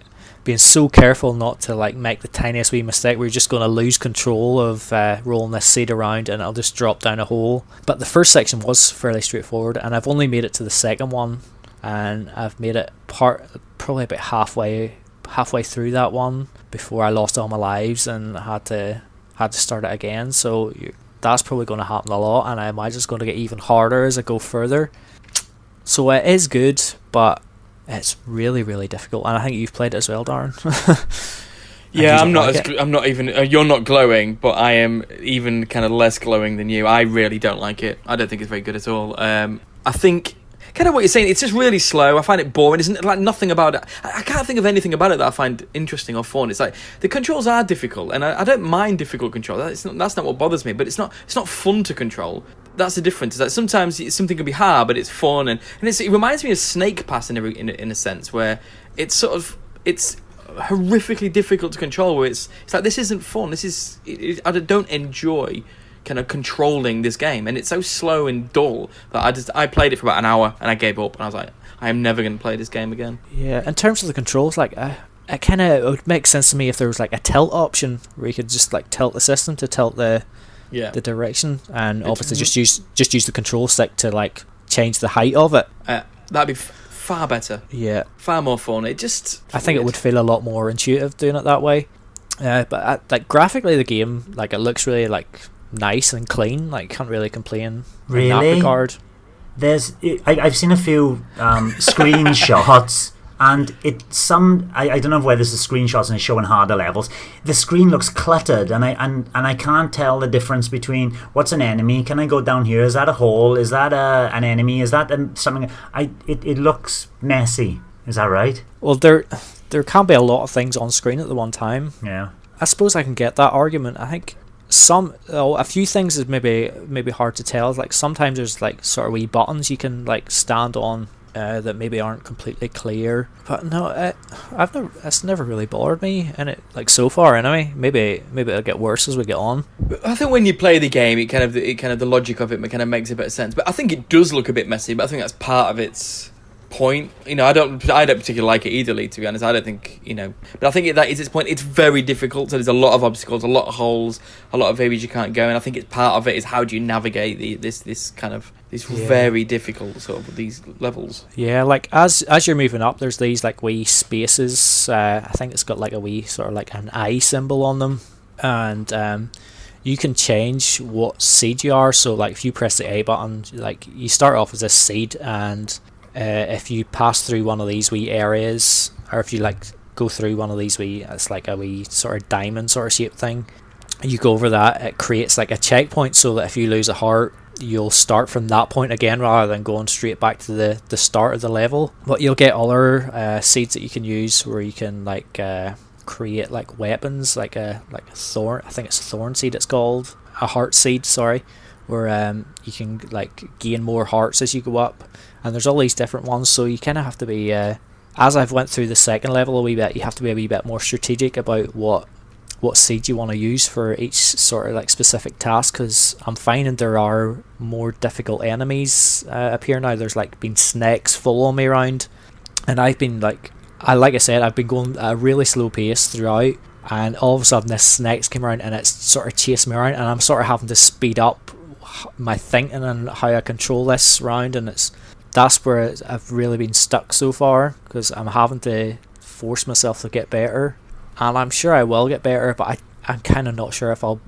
being so careful not to like make the tiniest wee mistake where you're just going to lose control of rolling this seed around and it'll just drop down a hole. But the first section was fairly straightforward, and I've only made it to the second one, and I've made it probably about halfway through that one before I lost all my lives and had to start it again. So that's probably going to happen a lot, and I imagine it's going to get even harder as I go further. So it is good, but it's really, really difficult, and I think you've played it as well, Darren. Yeah, I'm not even. You're not glowing, but I am even kind of less glowing than you. I really don't like it. I don't think it's very good at all. I think kind of what you're saying. It's just really slow. I find it boring. Isn't like nothing about it. I can't think of anything about it that I find interesting or fun. It's like the controls are difficult, and I don't mind difficult control. That's not what bothers me. But it's not fun to control. That's the difference. Is that sometimes something can be hard, but it's fun, and it reminds me of Snake Pass in a sense, where it's horrifically difficult to control. Where it's like, this isn't fun. I don't enjoy kind of controlling this game, and it's so slow and dull that I played it for about an hour and I gave up, and I was like, I am never going to play this game again. Yeah, in terms of the controls, like it would make sense to me if there was like a tilt option where you could just like tilt the system to tilt the direction, and obviously just use the control stick to like change the height of it. That'd be far better. Yeah, far more fun. I think it would feel a lot more intuitive doing it that way. But like graphically, the game, like, it looks really like nice and clean. Like, can't really complain in that regard. I've seen a few screenshots. And I don't know whether this is screenshots and it's showing harder levels. The screen looks cluttered, and I can't tell the difference between what's an enemy. Can I go down here? Is that a hole? Is that an enemy? Is that something? It looks messy. Is that right? Well, there can be a lot of things on screen at the one time. Yeah. I suppose I can get that argument. I think a few things is maybe hard to tell. Like sometimes there's like sort of wee buttons you can like stand on that maybe aren't completely clear, but no, it's never really bothered me, and it like so far anyway. Maybe it'll get worse as we get on. I think when you play the game, it kind of the logic of it kind of makes a bit of sense. But I think it does look a bit messy. But I think that's part of its point. You know, I don't particularly like it either, Lee, to be honest. I don't think, but I think that is its point. It's very difficult. So there's a lot of obstacles, a lot of holes, a lot of areas you can't go, and I think it's part of it is how do you navigate this very difficult sort of these levels. Yeah, like as you're moving up, there's these like wee spaces. I think it's got like a wee sort of like an eye symbol on them, and you can change what seed you are. So like if you press the A button, like you start off as a seed, and if you pass through one of these wee areas, or if you like go through one of these it's like a wee sort of diamond sort of shaped thing, you go over that, it creates like a checkpoint, so that if you lose a heart, you'll start from that point again rather than going straight back to the start of the level. But you'll get other seeds that you can use, where you can like create like weapons, like a thorn. I think it's thorn seed. It's called a heart seed. Sorry, where you can like gain more hearts as you go up, and there's all these different ones. So you kind of have to be, as I've went through the second level a wee bit, you have to be a wee bit more strategic about what seed you want to use for each sort of like specific task, because I'm finding there are more difficult enemies appear now. There's like been snakes following me around, and I've been like I said, I've been going at a really slow pace throughout, and all of a sudden this snakes came around and it's sort of chasing me around, and I'm sort of having to speed up my thinking and how I control this round, and that's where I've really been stuck so far, because I'm having to force myself to get better. And I'm sure I will get better, but I'm kind of not sure if I'll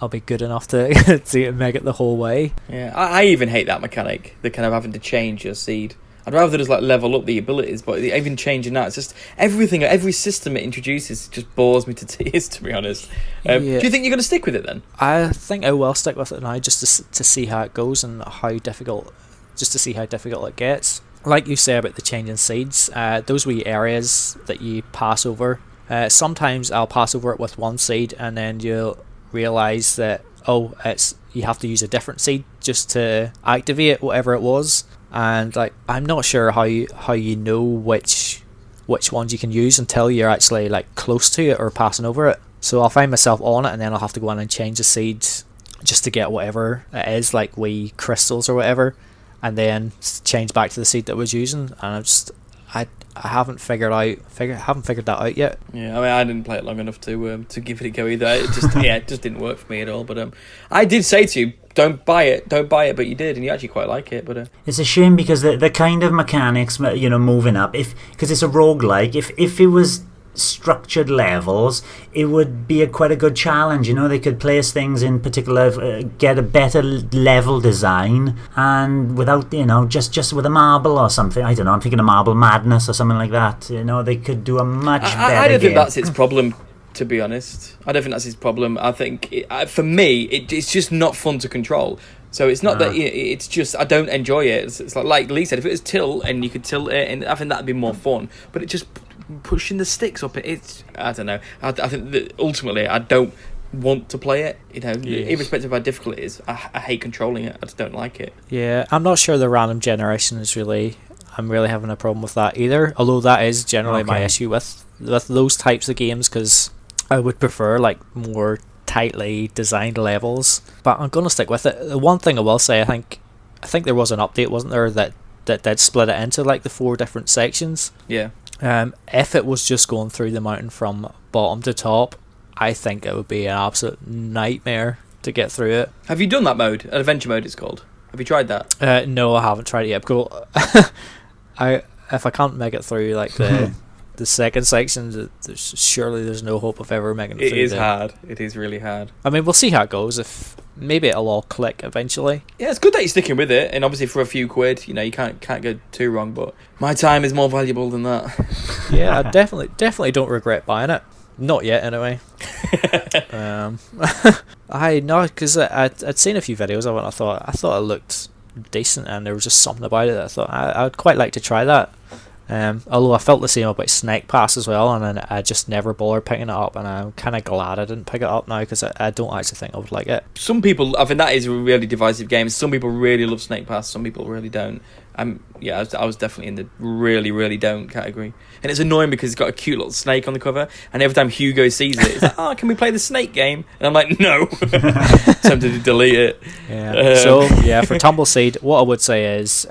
be good enough to to make it the whole way. Yeah, I even hate that mechanic, the kind of having to change your seed. I'd rather just like level up the abilities, but even changing that, it's just every system it introduces just bores me to tears, to be honest. Do you think you're going to stick with it then? I think I will stick with it now, just to see how it goes and how difficult it gets. Like you say about the changing seeds, those wee areas that you pass over. Sometimes I'll pass over it with one seed, and then you'll realise that you have to use a different seed just to activate whatever it was. And like I'm not sure how you know which ones you can use until you're actually like close to it or passing over it. So I'll find myself on it, and then I'll have to go in and change the seeds just to get whatever it is, like wee crystals or whatever, and then change back to the seed that I was using. And I haven't figured that out yet. Yeah, I mean, I didn't play it long enough to give it a go either. It just didn't work for me at all. But I did say to you, don't buy it, but you did, and you actually quite like it. But it's a shame, because the kind of mechanics, moving up, because it's a roguelike, if it was structured levels, it would be quite a good challenge. They could place things in particular, get a better level design, and without just with a marble or something. I don't know, I'm thinking of Marble Madness or something like that. They could do a much better I don't think game. that's its problem, to be honest. I don't think that's its problem. I think for me it's just not fun to control. So it's not that it's just I don't enjoy it. It's like Lee said, if it was tilt and you could tilt it, and I think that'd be more fun. But it just pushing the sticks up, it's I don't know. I think that ultimately I don't want to play it. Irrespective of how difficult it is, I hate controlling it. I just don't like it. Yeah, I'm not sure the random generation is really. I'm really having a problem with that either. Although that is generally my issue with those types of games, because I would prefer like more tightly designed levels. But I'm gonna stick with it. The one thing I will say, I think there was an update, wasn't there, that did split it into like the 4 different sections. Yeah. If it was just going through the mountain from bottom to top, I think it would be an absolute nightmare to get through it. Have you done that mode? Adventure mode it's called. Have you tried that? No, I haven't tried it yet. If I can't make it through like the second section, there's no hope of ever making it through. It is hard. It is really hard. I mean, we'll see how it goes. If maybe it'll all click eventually. Yeah, it's good that you're sticking with it, and obviously for a few quid, you can't go too wrong. But my time is more valuable than that. Yeah, I definitely don't regret buying it. Not yet, anyway. Because I'd seen a few videos of it, and I thought it looked decent, and there was just something about it that I thought I'd quite like to try that. Although I felt the same about Snake Pass as well, and then I just never bothered picking it up, and I'm kind of glad I didn't pick it up now, because I don't actually think I would like it. Some people, I think that is a really divisive game. Some people really love Snake Pass, some people really don't. I was definitely in the really, really don't category. And it's annoying because it's got a cute little snake on the cover, and every time Hugo sees it, it's like, can we play the snake game? And I'm like, no. Tempted to delete it. Yeah. For Tumbleseed, what I would say is,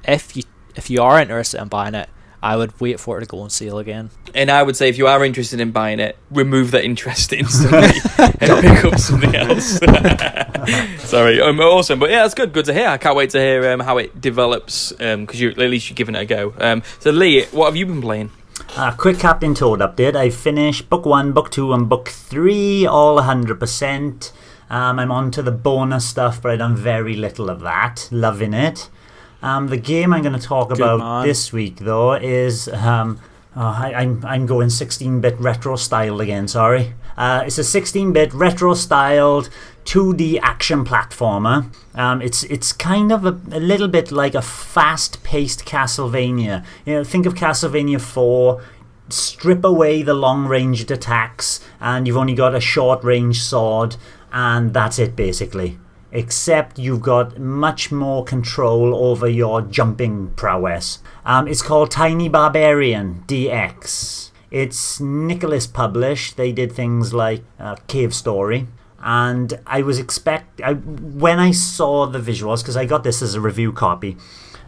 if you are interested in buying it, I would wait for it to go on sale again. And I would say if you are interested in buying it, remove that interest instantly and pick up something else. Sorry, awesome. But yeah, that's good to hear. I can't wait to hear how it develops, because at least you're giving it a go. So Lee, what have you been playing? Quick Captain Toad update. I finished Book 1, Book 2 and Book 3 all 100%. I'm on to the bonus stuff, but I've done very little of that. Loving it. The game I'm going to talk about this week, though, is I'm going 16-bit retro style again. Sorry, it's a 16-bit retro styled 2D action platformer. It's kind of a little bit like a fast-paced Castlevania. Think of Castlevania 4. strip away the long-ranged attacks, and you've only got a short-range sword, and that's it basically. Except you've got much more control over your jumping prowess. It's called Tiny Barbarian DX. It's Nicholas published. They did things like Cave Story. And I was when I saw the visuals, because I got this as a review copy,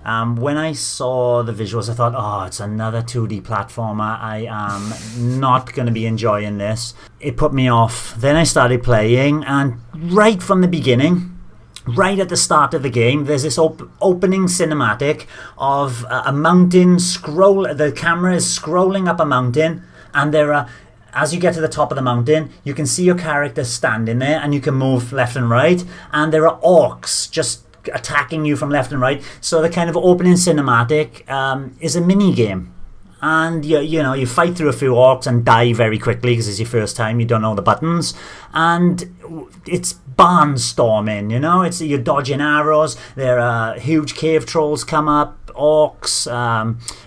when I saw the visuals, I thought, oh, it's another 2D platformer. I am not going to be enjoying this. It put me off. Then I started playing, and right from the beginning, right at the start of the game, there's this opening cinematic of a mountain the camera is scrolling up a mountain, and there are, as you get to the top of the mountain, you can see your character standing there, and you can move left and right, and there are orcs just attacking you from left and right. So the kind of opening cinematic is a mini game, and you fight through a few orcs and die very quickly because it's your first time, you don't know the buttons, and it's barnstorming. It's you're dodging arrows. There are huge cave trolls come up, orcs,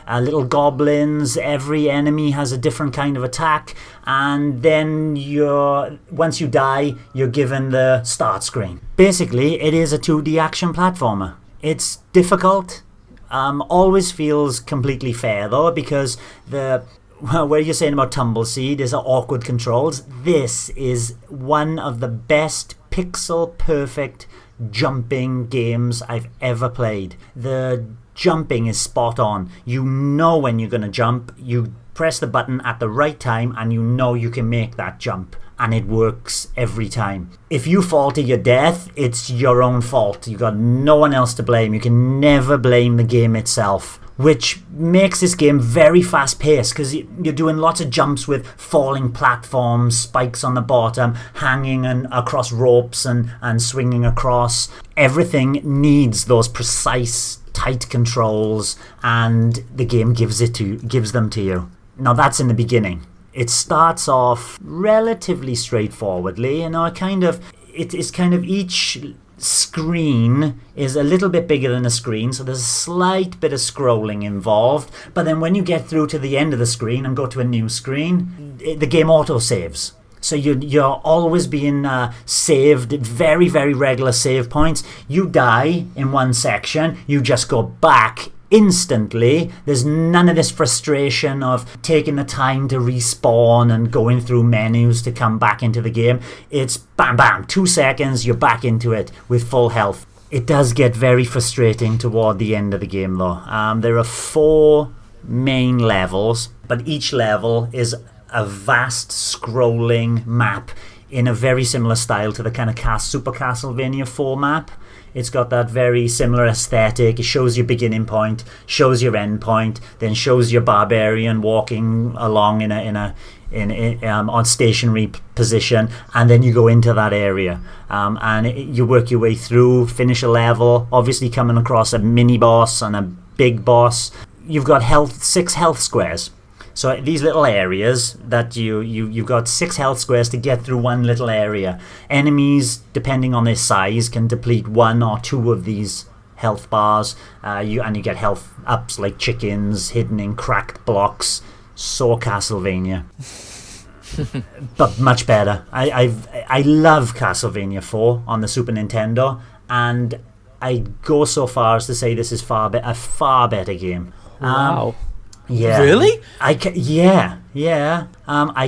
little goblins. Every enemy has a different kind of attack, and then once you die, you're given the start screen. Basically, it is a 2D action platformer. It's difficult. Always feels completely fair though, because where you're saying about Tumbleseed is awkward controls. This is one of the best pixel perfect jumping games I've ever played. The jumping is spot on. You know when you're going to jump, you press the button at the right time, and you know you can make that jump, and it works every time. If you fall to your death, it's your own fault. You've got no one else to blame. You can never blame the game itself, which makes this game very fast-paced, because you're doing lots of jumps with falling platforms, spikes on the bottom, hanging across ropes and swinging across. Everything needs those precise, tight controls, and the game gives them to you. Now that's in the beginning. It starts off relatively straightforwardly, it's kind of each screen is a little bit bigger than a screen, so there's a slight bit of scrolling involved, but then when you get through to the end of the screen and go to a new screen, the game auto-saves. So you're always being saved, very, very regular save points. You die in one section, you just go back instantly. There's none of this frustration of taking the time to respawn and going through menus to come back into the game. It's bam bam, 2 seconds, you're back into it with full health. It does get very frustrating toward the end of the game though. There are 4 main levels, but each level is a vast scrolling map in a very similar style to the kind of Super Castlevania 4 map. It's got that very similar aesthetic. It shows your beginning point, shows your end point, then shows your barbarian walking along on stationary position, and then you go into that area, you work your way through, finish a level, obviously coming across a mini boss and a big boss. You've got 6 health squares. So these little areas that you've got 6 health squares to get through one little area. Enemies, depending on their size, can deplete 1 or 2 of these health bars. You get health ups like chickens hidden in cracked blocks. So Castlevania. But much better. I love Castlevania 4 on the Super Nintendo, and I'd go so far as to say this is a far better game. Wow. Yeah. Really? I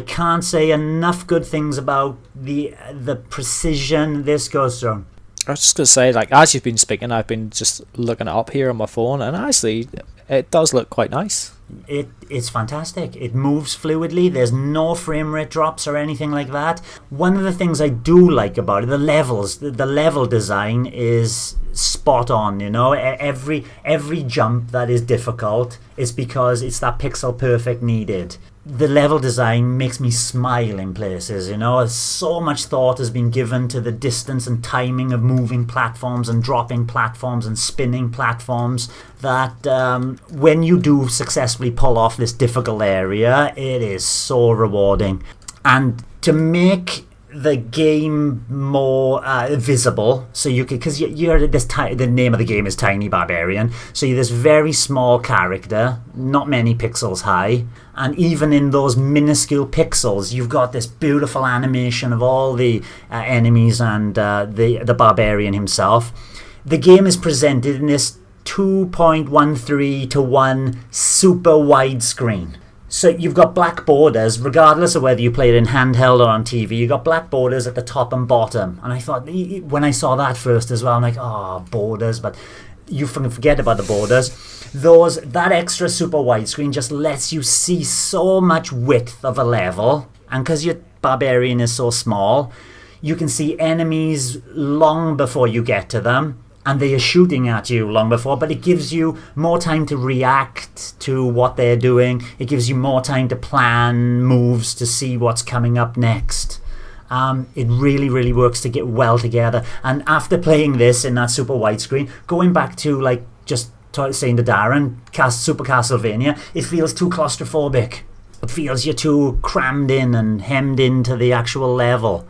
can't say enough good things about the precision this goes through. I was just going to say, as you've been speaking, I've been just looking it up here on my phone, and actually, it does look quite nice. It's fantastic. It moves fluidly. There's no frame rate drops or anything like that. One of the things I do like about it, the levels, the level design is spot on. Every jump that is difficult is because it's that pixel perfect needed. The level design makes me smile in places. So much thought has been given to the distance and timing of moving platforms and dropping platforms and spinning platforms, that when you do successfully pull off this difficult area, it is so rewarding. And to make the game more visible, so you can, because you're this the name of the game is Tiny Barbarian, so you're this very small character, not many pixels high, and even in those minuscule pixels, you've got this beautiful animation of all the enemies and the barbarian himself. The game is presented in this 2.13 to 1 super wide screen. So you've got black borders, regardless of whether you play it in handheld or on TV, you've got black borders at the top and bottom. And I thought, when I saw that first as well, I'm like, oh, borders, but you forget about the borders. That extra super widescreen just lets you see so much width of a level. And because your barbarian is so small, you can see enemies long before you get to them. And they are shooting at you long before, but it gives you more time to react to what they're doing. It gives you more time to plan moves to see what's coming up next. It really, really works to get well together. And after playing this in that super widescreen, going back to like just saying to Darren, Super Castlevania, it feels too claustrophobic. It feels you're too crammed in and hemmed into the actual level.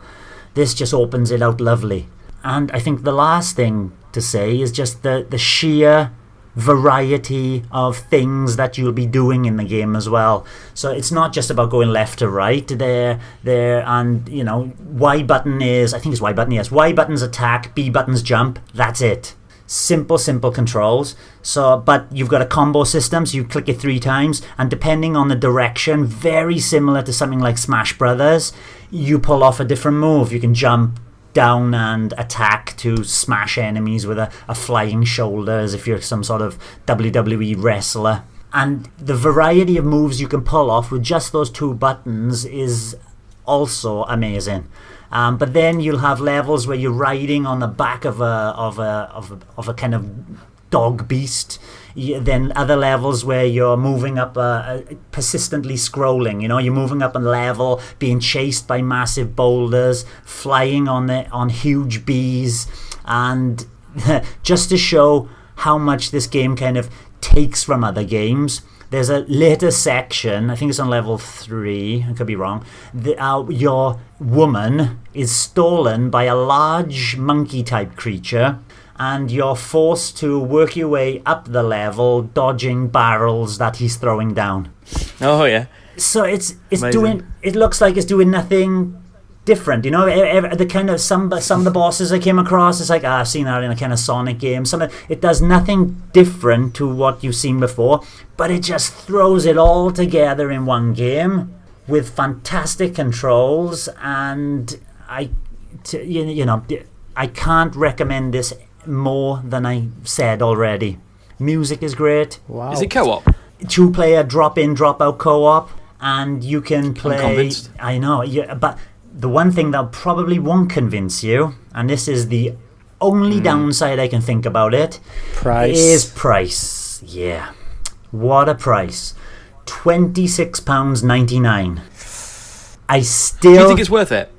This just opens it out lovely. And I think the last thing to say is just the sheer variety of things that you'll be doing in the game as well. So it's not just about going left to right there, and you know, Y button is, I think it's Y button, yes. Y button's attack, B button's jump, that's it. Simple controls. So, but you've got a combo system, so you click it 3 times, and depending on the direction, very similar to something like Smash Brothers, you pull off a different move. You can jump down and attack to smash enemies with a flying shoulder, as if you're some sort of WWE wrestler. And the variety of moves you can pull off with just those 2 buttons is also amazing. But then you'll have levels where you're riding on the back of a kind of dog beast. Then other levels where you're moving up, persistently scrolling. You know, you're moving up a level, being chased by massive boulders, flying on huge bees, and just to show how much this game kind of takes from other games. There's a later section, I think it's on level 3, I could be wrong, your woman is stolen by a large monkey-type creature, and you're forced to work your way up the level, dodging barrels that he's throwing down. Oh, yeah. So it looks like it's doing nothing different, you know. The kind of some of the bosses I came across, it's like, I've seen that in a kind of Sonic game. It does nothing different to what you've seen before, but it just throws it all together in one game with fantastic controls. And I can't recommend this more than I said already. Music is great. Wow. Is it co-op? 2-player drop-in, drop-out co-op, and you can play. I'm convinced. I know, but the one thing that probably won't convince you, and this is the only downside I can think about it, is price. Yeah, what a price! £26.99. I still. Do you think it's worth it?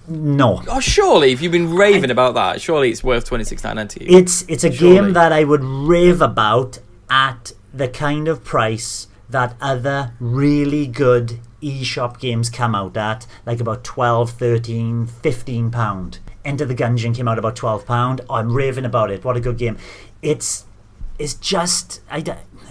No. Oh, surely, if you've been raving about that, surely it's worth $26.99 to you. It's a game that I would rave about at the kind of price that other really good eShop games come out at, like about £12, £13, £15. Enter the Gungeon came out about £12. Oh, I'm raving about it. What a good game. It's just...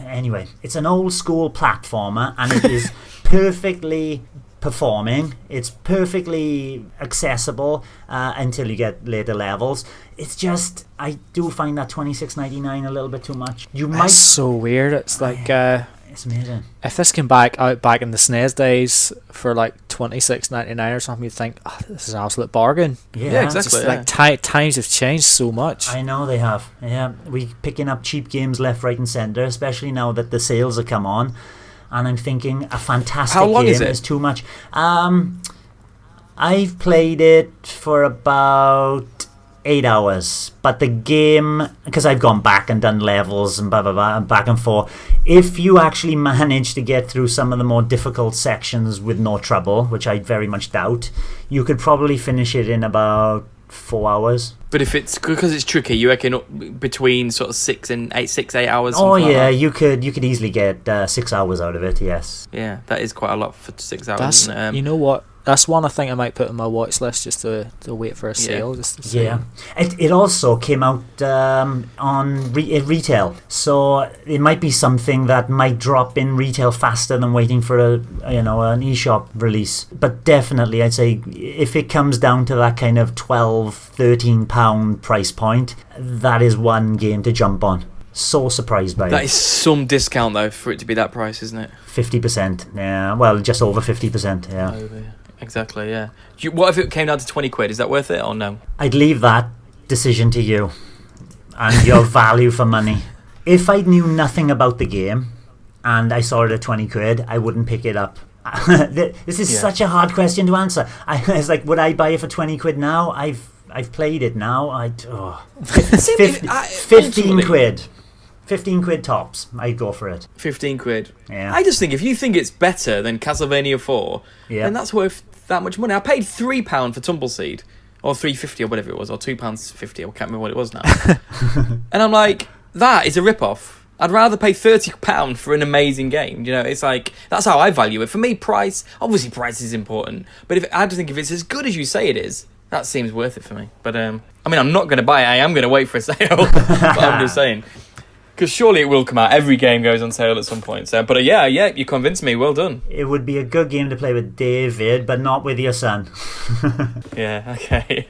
Anyway, it's an old school platformer, and it is perfectly performing. It's perfectly accessible until you get later levels. It's just, I do find that $26.99 a little bit too much. That's so weird. It's like it's amazing. If this came back in the SNES days for like $26.99 or something, you'd think, oh, this is an absolute bargain. Yeah, exactly. Just, times have changed so much. I know they have. Yeah, we picking up cheap games left, right, and centre, especially now that the sales have come on. And I'm thinking a fantastic How long game is it? is too much. I've played it for about 8 hours, but the game, because I've gone back and done levels and blah blah blah and back and forth, if you actually manage to get through some of the more difficult sections with no trouble, which I very much doubt, you could probably finish it in about 4 hours. But if it's because it's tricky, you reckon between sort of 6 and 8 hours? Oh yeah, like you could easily get 6 hours out of it. Yes. Yeah, that is quite a lot for 6 hours. You know what? That's one I think I might put on my watch list just to wait for a sale. Just to see. Yeah, it also came out on retail, so it might be something that might drop in retail faster than waiting for an eShop release. But definitely, I'd say if it comes down to that kind of £12-13 price point, that is one game to jump on. So surprised by it. That is some discount though for it to be that price, isn't it? 50%. Yeah, well, just over 50%. Yeah. Exactly, yeah. What if it came down to 20 quid? Is that worth it or no? I'd leave that decision to you and your value for money. If I knew nothing about the game and I saw it at 20 quid, I wouldn't pick it up. This is such a hard question to answer. It's like, would I buy it for 20 quid now? I've played it now. 15 quid. 15 quid tops. I'd go for it. 15 quid. Yeah. I just think if you think it's better than Castlevania 4, then that's worth that much money. I paid £3 for Tumbleseed, or £3.50 or whatever it was, or £2.50. I can't remember what it was now. And I'm like, that is a rip-off. I'd rather pay £30 for an amazing game. It's like, that's how I value it. For me, price is important. But I just think if it's as good as you say it is, that seems worth it for me. But I'm not going to buy it. I am going to wait for a sale. But I'm just saying. Because surely it will come out. Every game goes on sale at some point. So, but yeah, you convinced me. Well done. It would be a good game to play with David, but not with your son. Yeah, okay.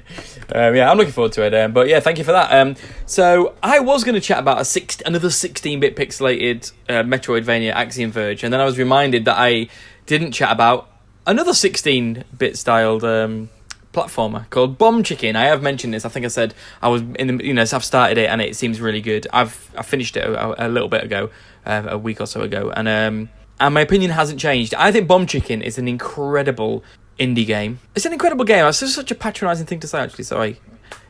I'm looking forward to it. But yeah, thank you for that. So I was going to chat about another 16-bit pixelated Metroidvania Axiom Verge, and then I was reminded that I didn't chat about another 16-bit styled platformer called Bomb Chicken. I have mentioned this. I think I said I was I've started it and it seems really good. I finished it a little bit ago, a week or so ago, and my opinion hasn't changed. I think Bomb Chicken is an incredible indie game. It's an incredible game. It's just such a patronising thing to say, actually. Sorry.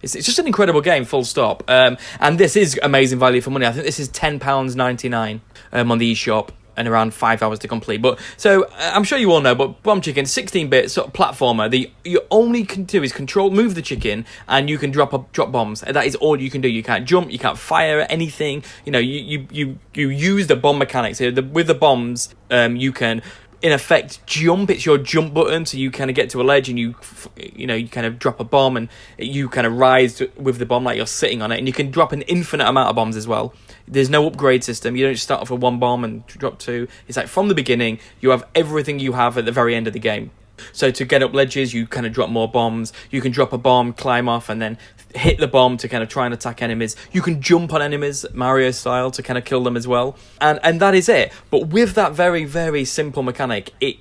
It's just an incredible game, full stop. And this is amazing value for money. I think this is £10.99 on the eShop, and around 5 hours to complete. But so I'm sure you all know, but Bomb Chicken, 16-bit sort of platformer. You only can do is move the chicken, and you can drop bombs. That is all you can do. You can't jump, you can't fire anything. You use the bomb mechanics. So with the bombs, you can in effect jump. It's your jump button, so you kind of get to a ledge and you kind of drop a bomb, and you kind of rise with the bomb like you're sitting on it, and you can drop an infinite amount of bombs as well. There's no upgrade system. You don't start off with one bomb and drop two. It's like from the beginning, you have everything you have at the very end of the game. So to get up ledges, you kind of drop more bombs. You can drop a bomb, climb off, and then hit the bomb to kind of try and attack enemies. You can jump on enemies, Mario style, to kind of kill them as well. And that is it. But with that very, very simple mechanic, it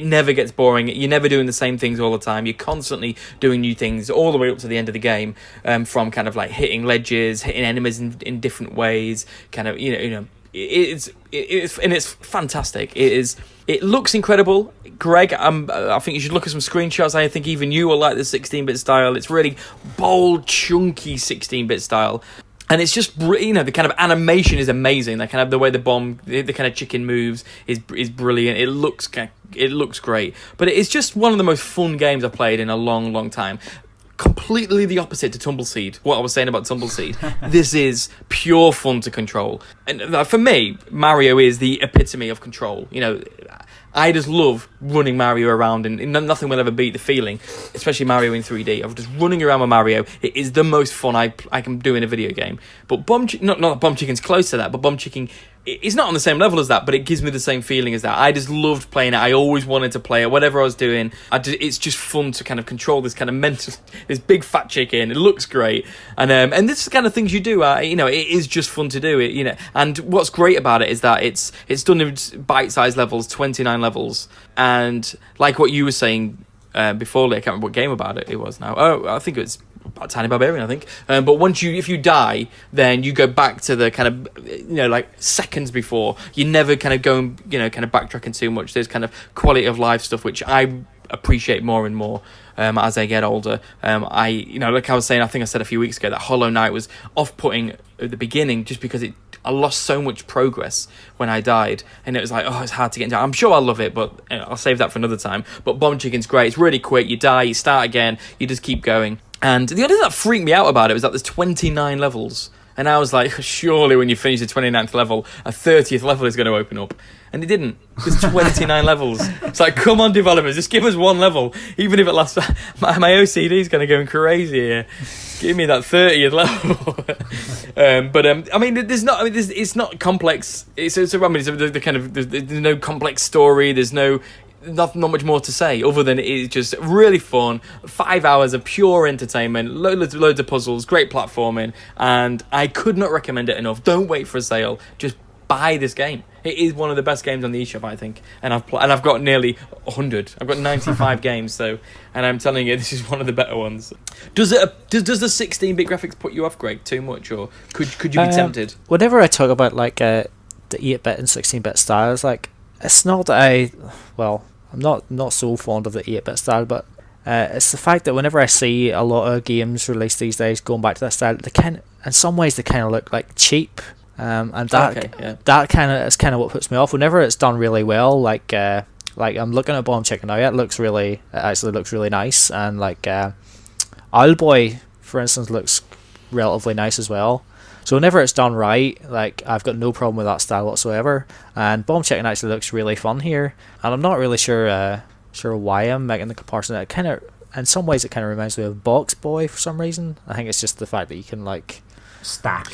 never gets boring. You're never doing the same things all the time. You're constantly doing new things all the way up to the end of the game, from kind of like hitting ledges, hitting enemies in different ways, kind of, it's fantastic. It looks incredible. Greg, I think you should look at some screenshots. I think even you will like the 16-bit style. It's really bold, chunky 16-bit style. And it's just, the kind of animation is amazing. The kind of the way the kind of chicken moves is brilliant. It looks great. But it's just one of the most fun games I've played in a long, long time. Completely the opposite to Tumbleseed. What I was saying about Tumbleseed. This is pure fun to control. And for me, Mario is the epitome of control. I just love running Mario around, and nothing will ever beat the feeling, especially Mario in 3D, of just running around with Mario. It is the most fun I can do in a video game. But not that Bomb Chicken's close to that, but Bomb Chicken, it's not on the same level as that, but it gives me the same feeling as that. I just loved playing it. I always wanted to play it, whatever I was doing. It's just fun to kind of control this kind of this big fat chicken. It looks great, and this is the kind of things you do. It is just fun to do it. And what's great about it is that it's done in bite-sized levels, 29 levels, and like what you were saying before, Lee, I can't remember what game about it was now. Oh, I think it was about Tiny Barbarian, I think. But if you die, then you go back to the kind of, like seconds before. You never kind of go and, kind of backtracking too much. There's kind of quality of life stuff, which I appreciate more and more as I get older. Like I was saying, I think I said a few weeks ago that Hollow Knight was off-putting at the beginning just because I lost so much progress when I died, and it was like, it's hard to get into. I'm sure I'll love it, but I'll save that for another time. But Bomb Chicken's great. It's really quick. You die, you start again, you just keep going. And the only thing that freaked me out about it was that there's 29 levels. And I was like, surely when you finish the 29th level, a 30th level is going to open up. And it didn't. There's 29 levels. It's like, come on, developers, just give us one level. Even if it lasts... My OCD is going to go crazy here. Give me that 30th level. I mean, there's not... I mean, it's not complex. It's the kind of... There's no complex story. There's not much more to say other than it's just really fun. 5 hours of pure entertainment, loads of puzzles, great platforming, and I could not recommend it enough. Don't wait for a sale, just buy this game. It is one of the best games on the eShop, I think, and I've got nearly 100. I've got 95 games, and I'm telling you, this is one of the better ones. Does the 16-bit graphics put you off, Greg, too much, or could you be tempted? Whenever I talk about like the 8-bit and 16-bit styles, like it's not that I'm not so fond of the 8-bit style, but it's the fact that whenever I see a lot of games released these days going back to that style, in some ways they kind of look like cheap, and that kind of is kind of what puts me off. Whenever it's done really well, like I'm looking at Bomb Chicken now, it actually looks really nice, and like Owlboy, for instance, looks relatively nice as well. So whenever it's done right, like I've got no problem with that style whatsoever. And Bomb Chicken actually looks really fun here, and I'm not really sure why I'm making the comparison. It kind of, in some ways, it kind of reminds me of Box Boy for some reason. I think it's just the fact that you can like stack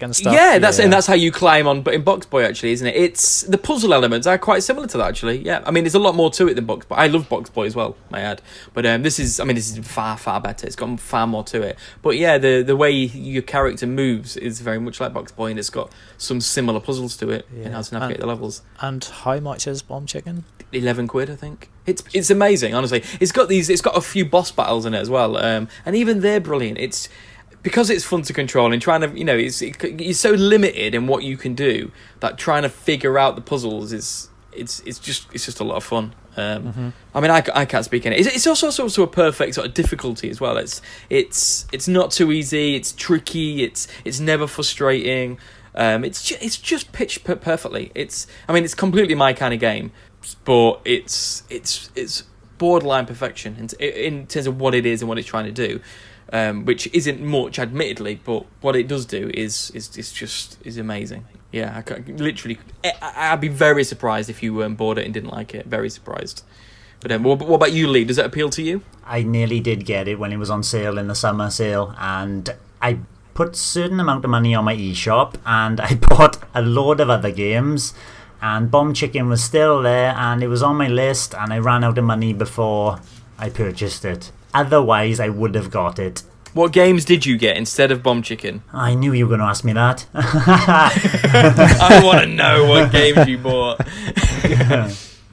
and stuff. Yeah, that's how you climb on. But in Box Boy, actually, isn't it? It's the puzzle elements are quite similar to that, actually. Yeah, I mean, there's a lot more to it than Box Boy. I love Box Boy as well, may I add. But this is far better. It's got far more to it. But yeah, the way your character moves is very much like Box Boy, and it's got some similar puzzles to it and how to navigate the levels. And how much is Bomb Chicken? £11, I think. It's amazing, honestly. It's got a few boss battles in it as well, and even they're brilliant. It's because it's fun to control and trying to, you're so limited in what you can do that trying to figure out the puzzles it's just a lot of fun. I mean, I can't speak in it. It's also a perfect sort of difficulty as well. It's not too easy. It's tricky. It's never frustrating. It's just pitched perfectly. It's completely my kind of game, but it's borderline perfection in terms of what it is and what it's trying to do. Which isn't much, admittedly, but what it does do is amazing. Yeah, I'd be very surprised if you bought it and didn't like it. Very surprised. But what about you, Lee? Does it appeal to you? I nearly did get it when it was on sale in the summer sale, and I put a certain amount of money on my eShop, and I bought a load of other games, and Bomb Chicken was still there, and it was on my list, and I ran out of money before I purchased it. Otherwise, I would have got it. What games did you get instead of Bomb Chicken? I knew you were going to ask me that. I want to know what games you bought.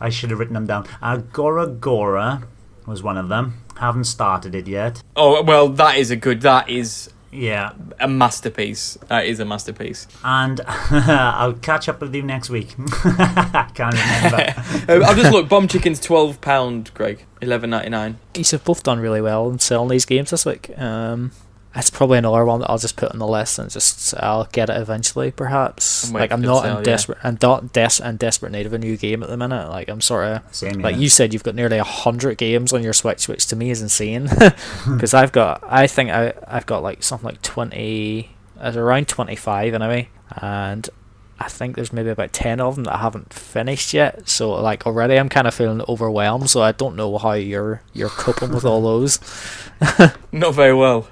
I should have written them down. Gora was one of them. Haven't started it yet. Oh, well, that is yeah, a masterpiece. That is a masterpiece. And I'll catch up with you next week. I can't remember. I've just looked. Bomb Chicken's £12, Greg. $11.99. These have both done really well in selling these games this week. It's probably another one that I'll just put on the list and I'll get it eventually, perhaps. Like I'm not in desperate need of a new game at the minute. Like I'm sort of like you said, you've got nearly 100 games on your Switch, which to me is insane. Because I've got like something like 20, around 25 anyway, and I think there's maybe about 10 of them that I haven't finished yet. So like already I'm kind of feeling overwhelmed. So I don't know how you're coping with all those. Not very well.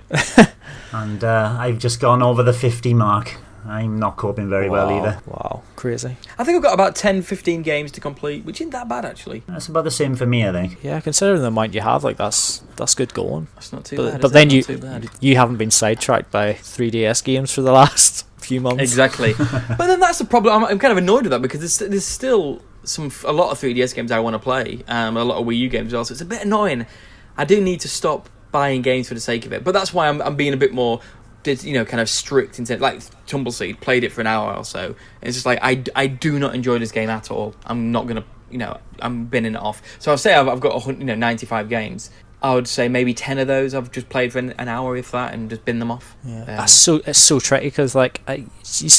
And I've just gone over the 50 mark. I'm not coping very well either. Wow, crazy. I think I've got about 10-15 games to complete, which isn't that bad actually. That's about the same for me, I think. Yeah, considering the amount you have, like that's good going. That's not too bad. But then you haven't been sidetracked by 3DS games for the last few months. Exactly. But then that's the problem. I'm kind of annoyed with that because there's still a lot of 3DS games I want to play, a lot of Wii U games as well. So it's a bit annoying. I do need to stop buying games for the sake of it, but that's why I'm being a bit more, kind of strict into like Tumbleseed. Played it for an hour or so. And it's just like I do not enjoy this game at all. I'm not gonna, I'm binning it off. So I'll say I've got 95 games. I would say maybe 10 of those I've just played for an hour, if that, and just bin them off. Yeah, it's so tricky because like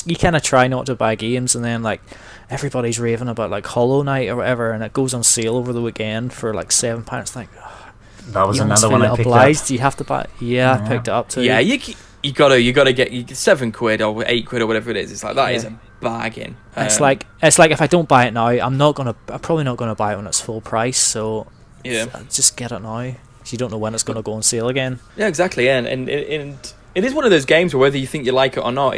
you kind of try not to buy games, and then like everybody's raving about like Hollow Knight or whatever, and it goes on sale over the weekend for like £7. Like, that was another one I picked up. You have to buy. Yeah, I picked it up too. Yeah, you gotta get £7 or £8 or whatever it is. It's like that is a bargain. It's like if I don't buy it now, I'm probably not gonna buy it when it's full price. So just get it now. You don't know when it's gonna go on sale again. Yeah, exactly. And it is one of those games where whether you think you like it or not,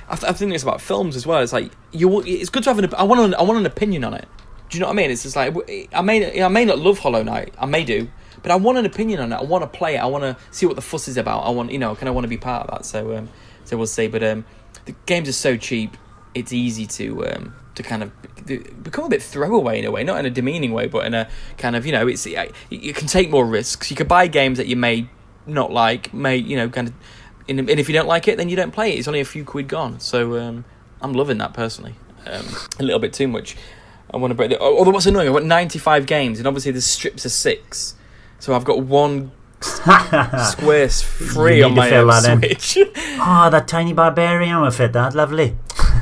I think it's about films as well. It's like it's good to have I want an opinion on it. Do you know what I mean? It's just like I may not love Hollow Knight, I may do, but I want an opinion on it. I want to play it. I want to see what the fuss is about. I want kind of want to be part of that. So we'll see. But the games are so cheap, it's easy to kind of become a bit throwaway in a way, not in a demeaning way, but in a kind of it's you can take more risks. You can buy games that you may not like, kind of. And if you don't like it, then you don't play it. It's only a few quid gone. So I'm loving that personally. A little bit too much. I want to break the. Although what's annoying, I've got 95 games, and obviously there's strips of 6, so I've got one square free on my Switch. Oh, that tiny barbarian will fit that. Lovely.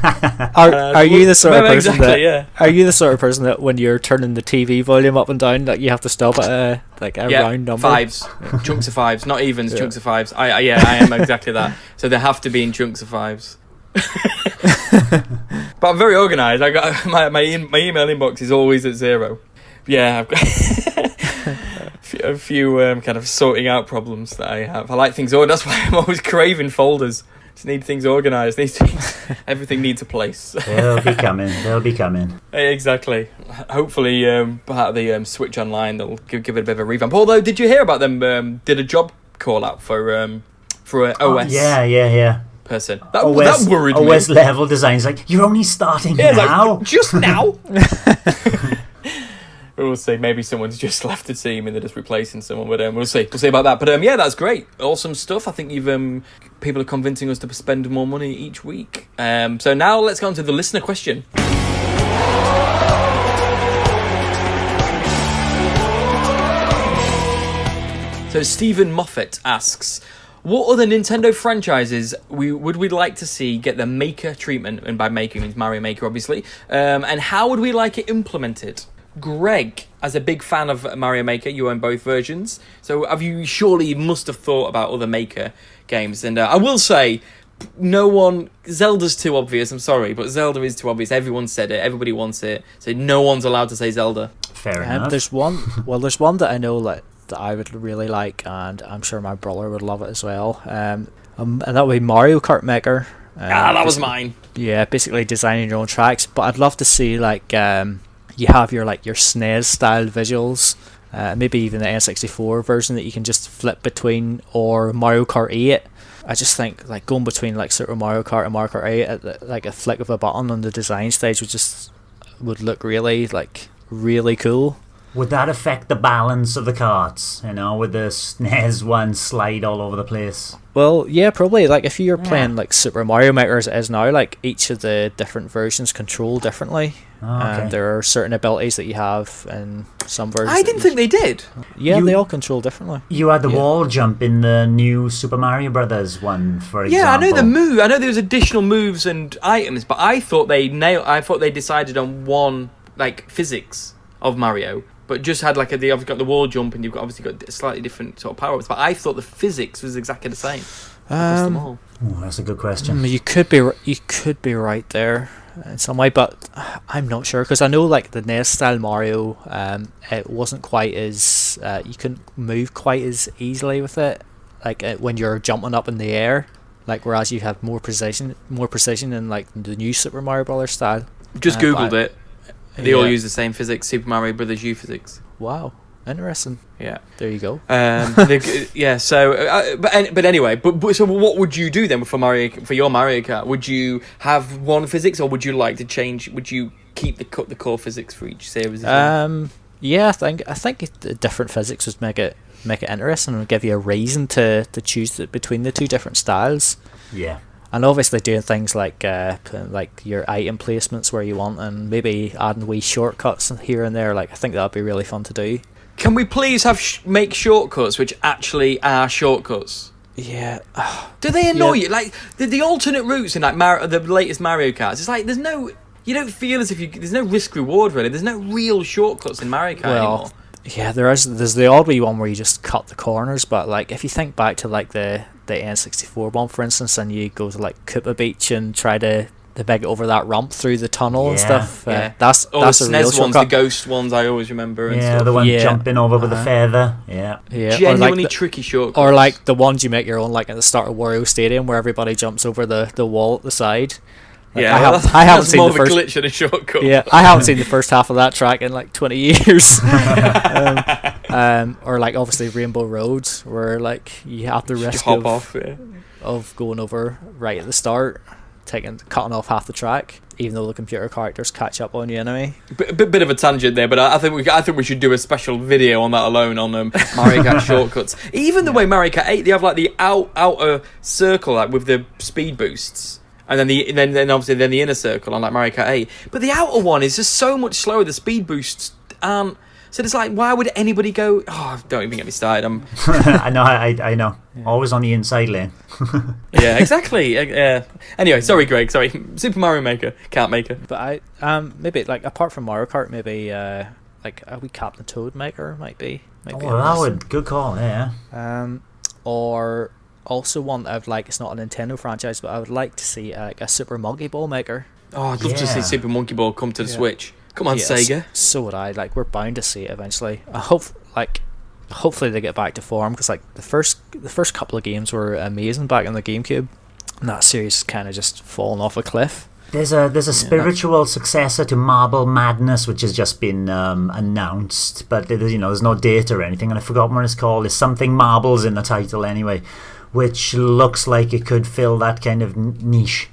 Are you the sort of person exactly, yeah. Are you the sort of person that when you're turning the TV volume up and down, that you have to stop at a round number? 5s, chunks of 5s, not evens, chunks of 5s. I am exactly that. So they have to be in chunks of 5s. But I'm very organised. I got my email inbox is always at 0. Yeah, I've got a few kind of sorting out problems that I have. I like things organised. That's why I'm always craving folders. Just need things organised. Everything needs a place. They'll be coming. Exactly. Hopefully, part of the Switch Online, they'll give it a bit of a revamp. Although, did you hear about them? Did a job call out for an OS? Yeah. Person. That worried me. OS level design's like, you're only starting now? Like, just now? We'll see. Maybe someone's just left the team and they're just replacing someone. But we'll see. We'll see about that. But that's great. Awesome stuff. I think people are convincing us to spend more money each week. So now let's go on to the listener question. So Stephen Moffat asks, what other Nintendo franchises would we like to see get the Maker treatment? And by Maker means Mario Maker, obviously. And how would we like it implemented? Greg, as a big fan of Mario Maker, you own both versions. So surely must have thought about other Maker games. And I will say, Zelda's too obvious, I'm sorry, but Zelda is too obvious. Everyone said it, everybody wants it. So no one's allowed to say Zelda. Fair enough. There's one that I know that I would really like, and I'm sure my brother would love it as well. And that would be Mario Kart Maker. That was mine. Yeah, basically designing your own tracks. But I'd love to see you have your SNES style visuals, maybe even the N64 version that you can just flip between, or Mario Kart 8. I just think going between Super Mario Kart and Mario Kart 8 at a flick of a button on the design stage would look really really cool. Would that affect the balance of the carts? With the SNES one slide all over the place? Well, yeah, probably. If you're playing Super Mario Maker as it is now, each of the different versions control differently. And there are certain abilities that you have in some versions. I didn't think they did. Yeah, they all control differently. You had the wall jump in the new Super Mario Brothers one, for example. Yeah, I know the move. I know there was additional moves and items, but I thought they decided on one physics of Mario. But just had you've got the wall jump, and you've obviously got slightly different sort of power-ups. But I thought the physics was exactly the same across them all. That's a good question. You could be right there in some way, but I'm not sure, because I know the NES style Mario, it wasn't quite as you couldn't move quite as easily with it, when you're jumping up in the air, whereas you have more precision in the new Super Mario Brothers style. Just googled it. They all use the same physics, Super Mario Brothers U physics. Wow, interesting. Yeah, there you go. Yeah. So, but anyway, so what would you do then for your Mario Kart? Would you have one physics, or would you like to change? Would you keep the core physics for each series? Yeah, I think the different physics would make it interesting and give you a reason to choose between the two different styles. Yeah. And obviously doing things like your item placements where you want, and maybe adding wee shortcuts here and there. I think that would be really fun to do. Can we please make shortcuts which actually are shortcuts? Yeah. Do they annoy you? The alternate routes in the latest Mario Karts, it's there's no... You don't feel as if there's no risk reward really. There's no real shortcuts in Mario Kart anymore. Yeah, there's the odd wee one where you just cut the corners, but if you think back to the the N64 one, for instance, and you go to like Koopa Beach and try to make it over that ramp through the tunnel and stuff. That's the a real SNES ones, shortcut. the ghost ones, I always remember. And stuff. the one jumping over with a feather. Yeah, Genuinely tricky shortcuts. Or like the ones you make your own, like at the start of Wario Stadium, where everybody jumps over the wall at the side. Like, I haven't seen more the first of a glitch than a shortcut. Yeah, I haven't seen the first half of that track in like 20 years. Or like obviously Rainbow Roads, where like you have the risk of going over right at the start, cutting off half the track, even though the computer characters catch up on you anyway. Bit of a tangent there, but I think we should do a special video on that alone on Mario Kart shortcuts. Even the way Mario Kart 8, they have like the outer circle like with the speed boosts, and then obviously the inner circle on like Mario Kart 8. But the outer one is just so much slower. The speed boosts so it's like, why would anybody go? Oh, don't even get me started. I know. Yeah. Always on the inside lane. Yeah, exactly. Anyway, sorry, Greg. Sorry, Super Mario Maker, Kart Maker. But I maybe like apart from Mario Kart, maybe like a wee Captain Toad Maker might be. That would good call. Yeah. Or also one that I'd like. It's not a Nintendo franchise, but I would like to see like a Super Monkey Ball Maker. Oh, I'd love to see Super Monkey Ball come to the Switch. Come on, Sega. So would I. Like, we're bound to see it eventually. I hope, like, hopefully they get back to form, because like the first couple of games were amazing back on the GameCube, and that series kind of just fallen off a cliff. There's a spiritual successor to Marble Madness, which has just been announced, but there's no date or anything, and I forgot what it's called. There's something marbles in the title anyway, which looks like it could fill that kind of niche.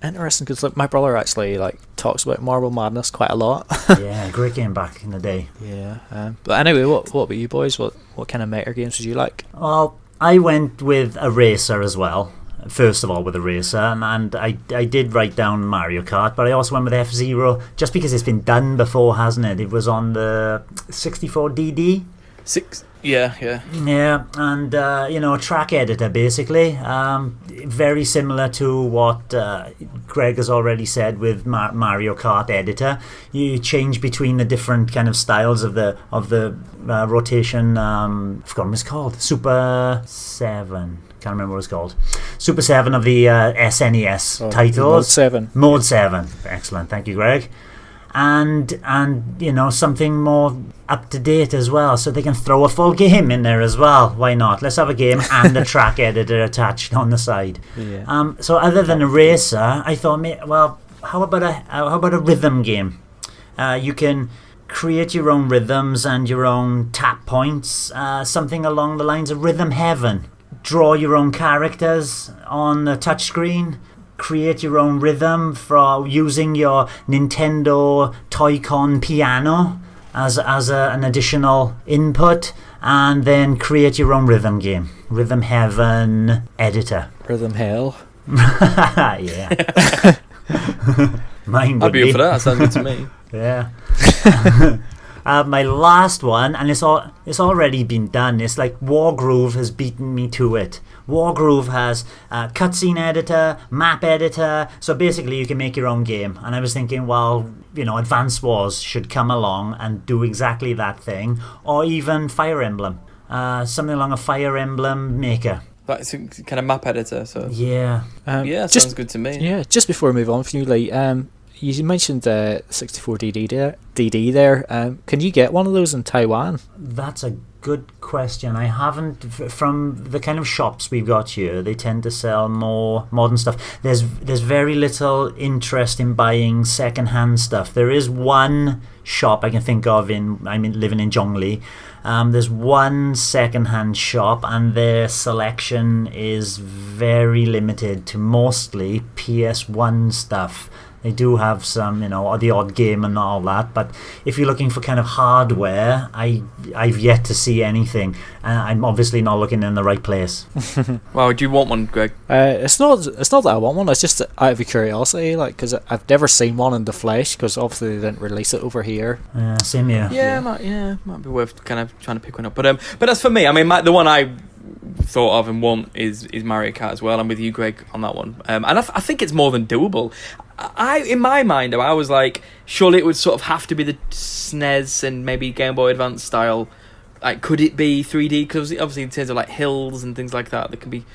Interesting, because like, my brother actually like talks about Marble Madness quite a lot. Yeah, great game back in the day. Yeah, but anyway, what about you boys? What kind of Maker games did you like? Well, I went with a racer as well. First of all, with a racer, and I did write down Mario Kart, but I also went with F-Zero just because it's been done before, hasn't it? It was on the 64DD. Yeah, and a track editor basically, very similar to what Greg has already said with Mario Kart editor. You change between the different kind of styles of the rotation. I've forgotten what it's called. Super 7. Can't remember what it's called. Super 7 of the SNES titles. Mode 7. Excellent. Thank you, Greg. And something more up to date as well, so they can throw a full game in there as well. Why not? Let's have a game and a track editor attached on the side. Yeah. So other than a racer, I thought, how about a rhythm game? You can create your own rhythms and your own tap points. Something along the lines of Rhythm Heaven. Draw your own characters on the touchscreen. Create your own rhythm for using your Nintendo Toy-Con piano as an additional input, and then create your own rhythm game. Rhythm Heaven editor. Rhythm Hell. Yeah. Mine would I'd be up for that. That sounds good to me. Yeah. My last one, and it's already been done. It's like Wargroove has beaten me to it. Wargroove has cutscene editor, map editor, so basically you can make your own game. And I was thinking, Advance Wars should come along and do exactly that thing, or even Fire Emblem, something along a Fire Emblem maker. That's a kind of map editor. So yeah, sounds good to me. Yeah, just before we move on from you, Lee, you mentioned 64DD there. Can you get one of those in Taiwan? That's a good question. I haven't. From the kind of shops we've got here, they tend to sell more modern stuff. There's very little interest in buying second-hand stuff. There is one shop I can think of living in Zhongli. There's one second-hand shop, and their selection is very limited to mostly PS1 stuff. They do have some, the odd game and all that, but if you're looking for kind of hardware, I've yet to see anything. I'm obviously not looking in the right place. Well, do you want one, Greg? It's not that I want one. It's just out of curiosity, because I've never seen one in the flesh, because obviously they didn't release it over here. Same here. Might be worth kind of trying to pick one up. But as for me, the one I thought of and want is Mario Kart as well. I'm with you, Greg, on that one. And I think it's more than doable. In my mind, though, I was like, surely it would sort of have to be the SNES and maybe Game Boy Advance style like, could it be 3D? Because obviously in terms of like hills and things like that, there can be.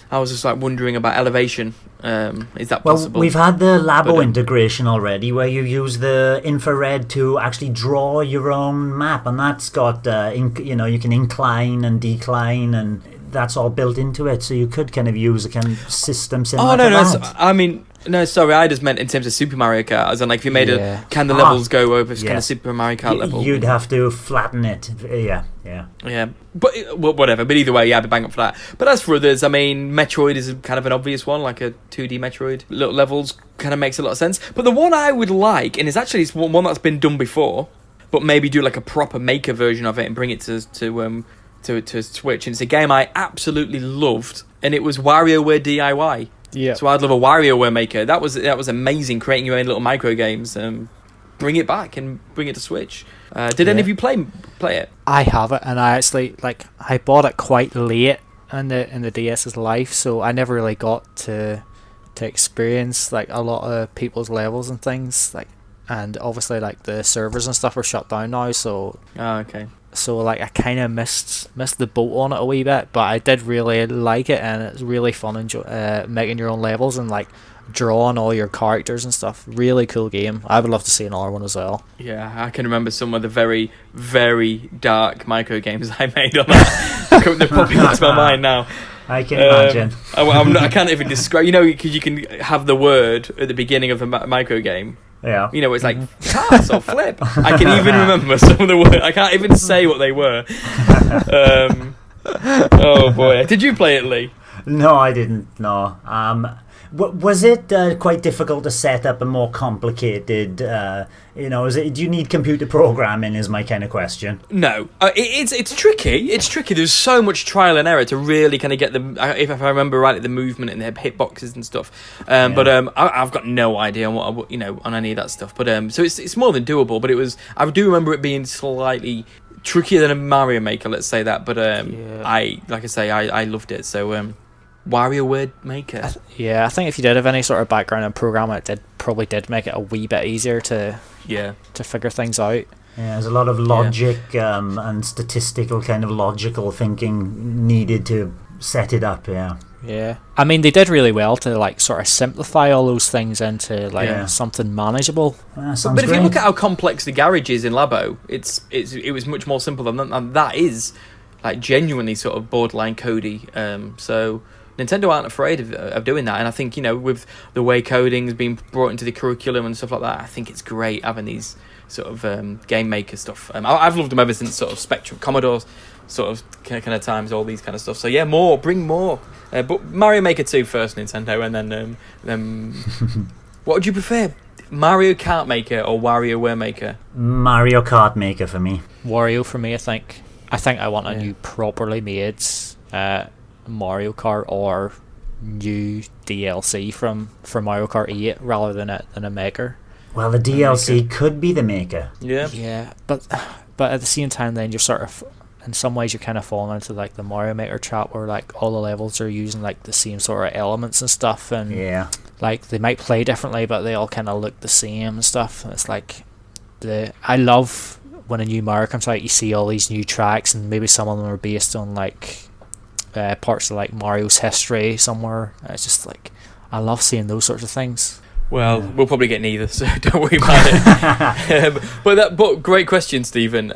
I was just like wondering about elevation. Is that possible? Well, we've had the Labo integration already, where you use the infrared to actually draw your own map, and that's got you can incline and decline, and that's all built into it. So you could kind of use a kind of system similar to that. I mean. No, sorry, I just meant in terms of Super Mario Kart. As in, like, if you made can the levels go over kind of Super Mario Kart level? You'd have to flatten it. Yeah. But whatever. But either way, I'd be banging up for that. But as for others, I mean, Metroid is kind of an obvious one, like a 2D Metroid. Little levels kind of makes a lot of sense. But the one I would like, and it's actually one that's been done before, but maybe do like a proper maker version of it and bring it to Switch. And it's a game I absolutely loved, and it was WarioWare DIY. Yeah. So I'd love a WarioWare maker. That was amazing, creating your own little micro games. Bring it back and bring it to Switch. Did any of you play it? I have it, and I actually I bought it quite late in the DS's life, so I never really got to experience like a lot of people's levels and things, like, and obviously like the servers and stuff are shut down now, so okay. So like I kind of missed the boat on it a wee bit, but I did really like it, and it's really fun making your own levels and like drawing all your characters and stuff. Really cool game. I would love to see another one as well. Yeah, I can remember some of the very, very dark micro games I made on that. They're popping into my mind now. I can imagine. I can't even describe. You know, because you can have the word at the beginning of a micro game. Yeah. You know, it's like pass or flip. I can even remember some of the words. I can't even say what they were. Oh boy! Did you play it, Lee? No, I didn't. No. Was it quite difficult to set up a more complicated? Do you need computer programming? Is my kind of question. No, it's tricky. It's tricky. There's so much trial and error to really kind of get if I remember rightly, the movement and the hitboxes and stuff. But I've got no idea on any of that stuff. But so it's more than doable. But I do remember it being slightly trickier than a Mario Maker. Let's say that. But I loved it. So. WarioWare Maker. I think if you did have any sort of background in programming, it probably did make it a wee bit easier to figure things out. Yeah, there's a lot of logic and statistical kind of logical thinking needed to set it up. Yeah, I mean they did really well to like sort of simplify all those things into like something manageable. But if you look at how complex the garage is in Labo, it was much more simple than that, and that is like genuinely sort of borderline codey. So Nintendo aren't afraid of doing that, and I think with the way coding's been brought into the curriculum and stuff like that, I think it's great having these sort of game maker stuff. I've loved them ever since sort of Spectrum, Commodore sort of kind of times, all these kind of stuff. So yeah, bring more. But Mario Maker 2 first, Nintendo, and then what would you prefer? Mario Kart Maker or WarioWare Maker? Mario Kart Maker for me. Wario for me, I think. I want a new properly made Mario Kart or new DLC from Mario Kart 8 rather than a Maker. Well, the DLC could be the Maker. Yeah, but at the same time, then you're sort of, in some ways, you're kind of falling into like the Mario Maker trap where like all the levels are using like the same sort of elements and stuff, and like they might play differently, but they all kind of look the same and stuff. And it's like I love when a new Mario comes out, you see all these new tracks, and maybe some of them are based on like parts of like Mario's history somewhere. It's just like I love seeing those sorts of things. Well, we'll probably get neither, so don't worry about it. But great question, Stephen.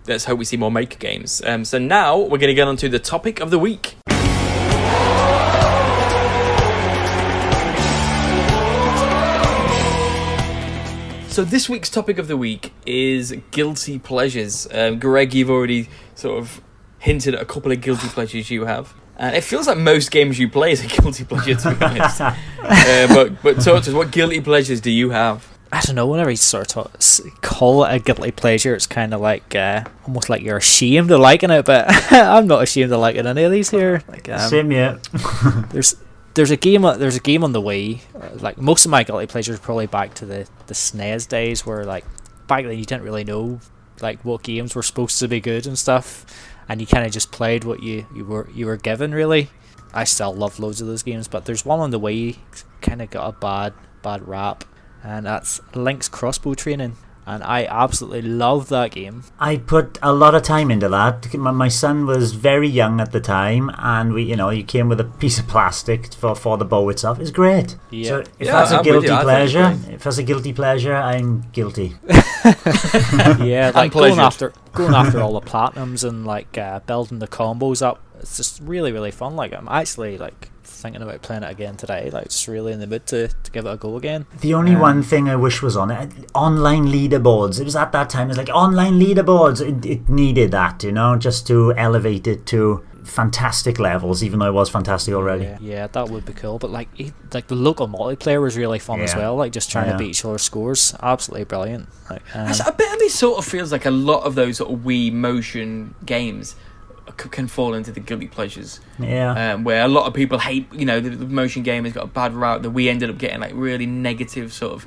Let's hope we see more Maker games. So now we're going to get on to the topic of the week. So this week's topic of the week is guilty pleasures. Greg, you've already sort of hinted at a couple of guilty pleasures you have. And it feels like most games you play is a guilty pleasure, to be honest. But talk to us, what guilty pleasures do you have? I don't know, whenever you sort of call it a guilty pleasure, it's kind of like almost like you're ashamed of liking it, but I'm not ashamed of liking any of these here. Like, same, yeah. There's a game on the Wii. Like most of my guilty pleasures are probably back to the SNES days, where like back then you didn't really know like what games were supposed to be good and stuff, and you kind of just played what you were given. Really, I still love loads of those games, but there's one on the Wii kind of got a bad rap, and that's Link's Crossbow Training. and I absolutely love that game. I put a lot of time into that. My son was very young at the time, and he came with a piece of plastic for the bow itself. It's great. Yeah. So if that's a I'm with guilty you. I think it's pleasure, great. if that's a guilty pleasure, I'm guilty. Yeah, like going Unpleasured. after all the platinums and like building the combos up. It's just really, really fun. Like, I'm actually like thinking about playing it again today. Like, just really in the mood to give it a go again. The only one thing I wish was on it, online leaderboards. It was at that time, it was like online leaderboards. It needed that, just to elevate it to fantastic levels, even though it was fantastic already. Yeah, that would be cool. But like the local multiplayer was really fun as well. Like, just trying to beat each other's scores. Absolutely brilliant. Like, A bit of me sort of feels like a lot of those sort of Wii motion games can fall into the guilty pleasures. Yeah. Where a lot of people hate, the motion game has got a bad route. The Wii ended up getting like really negative sort of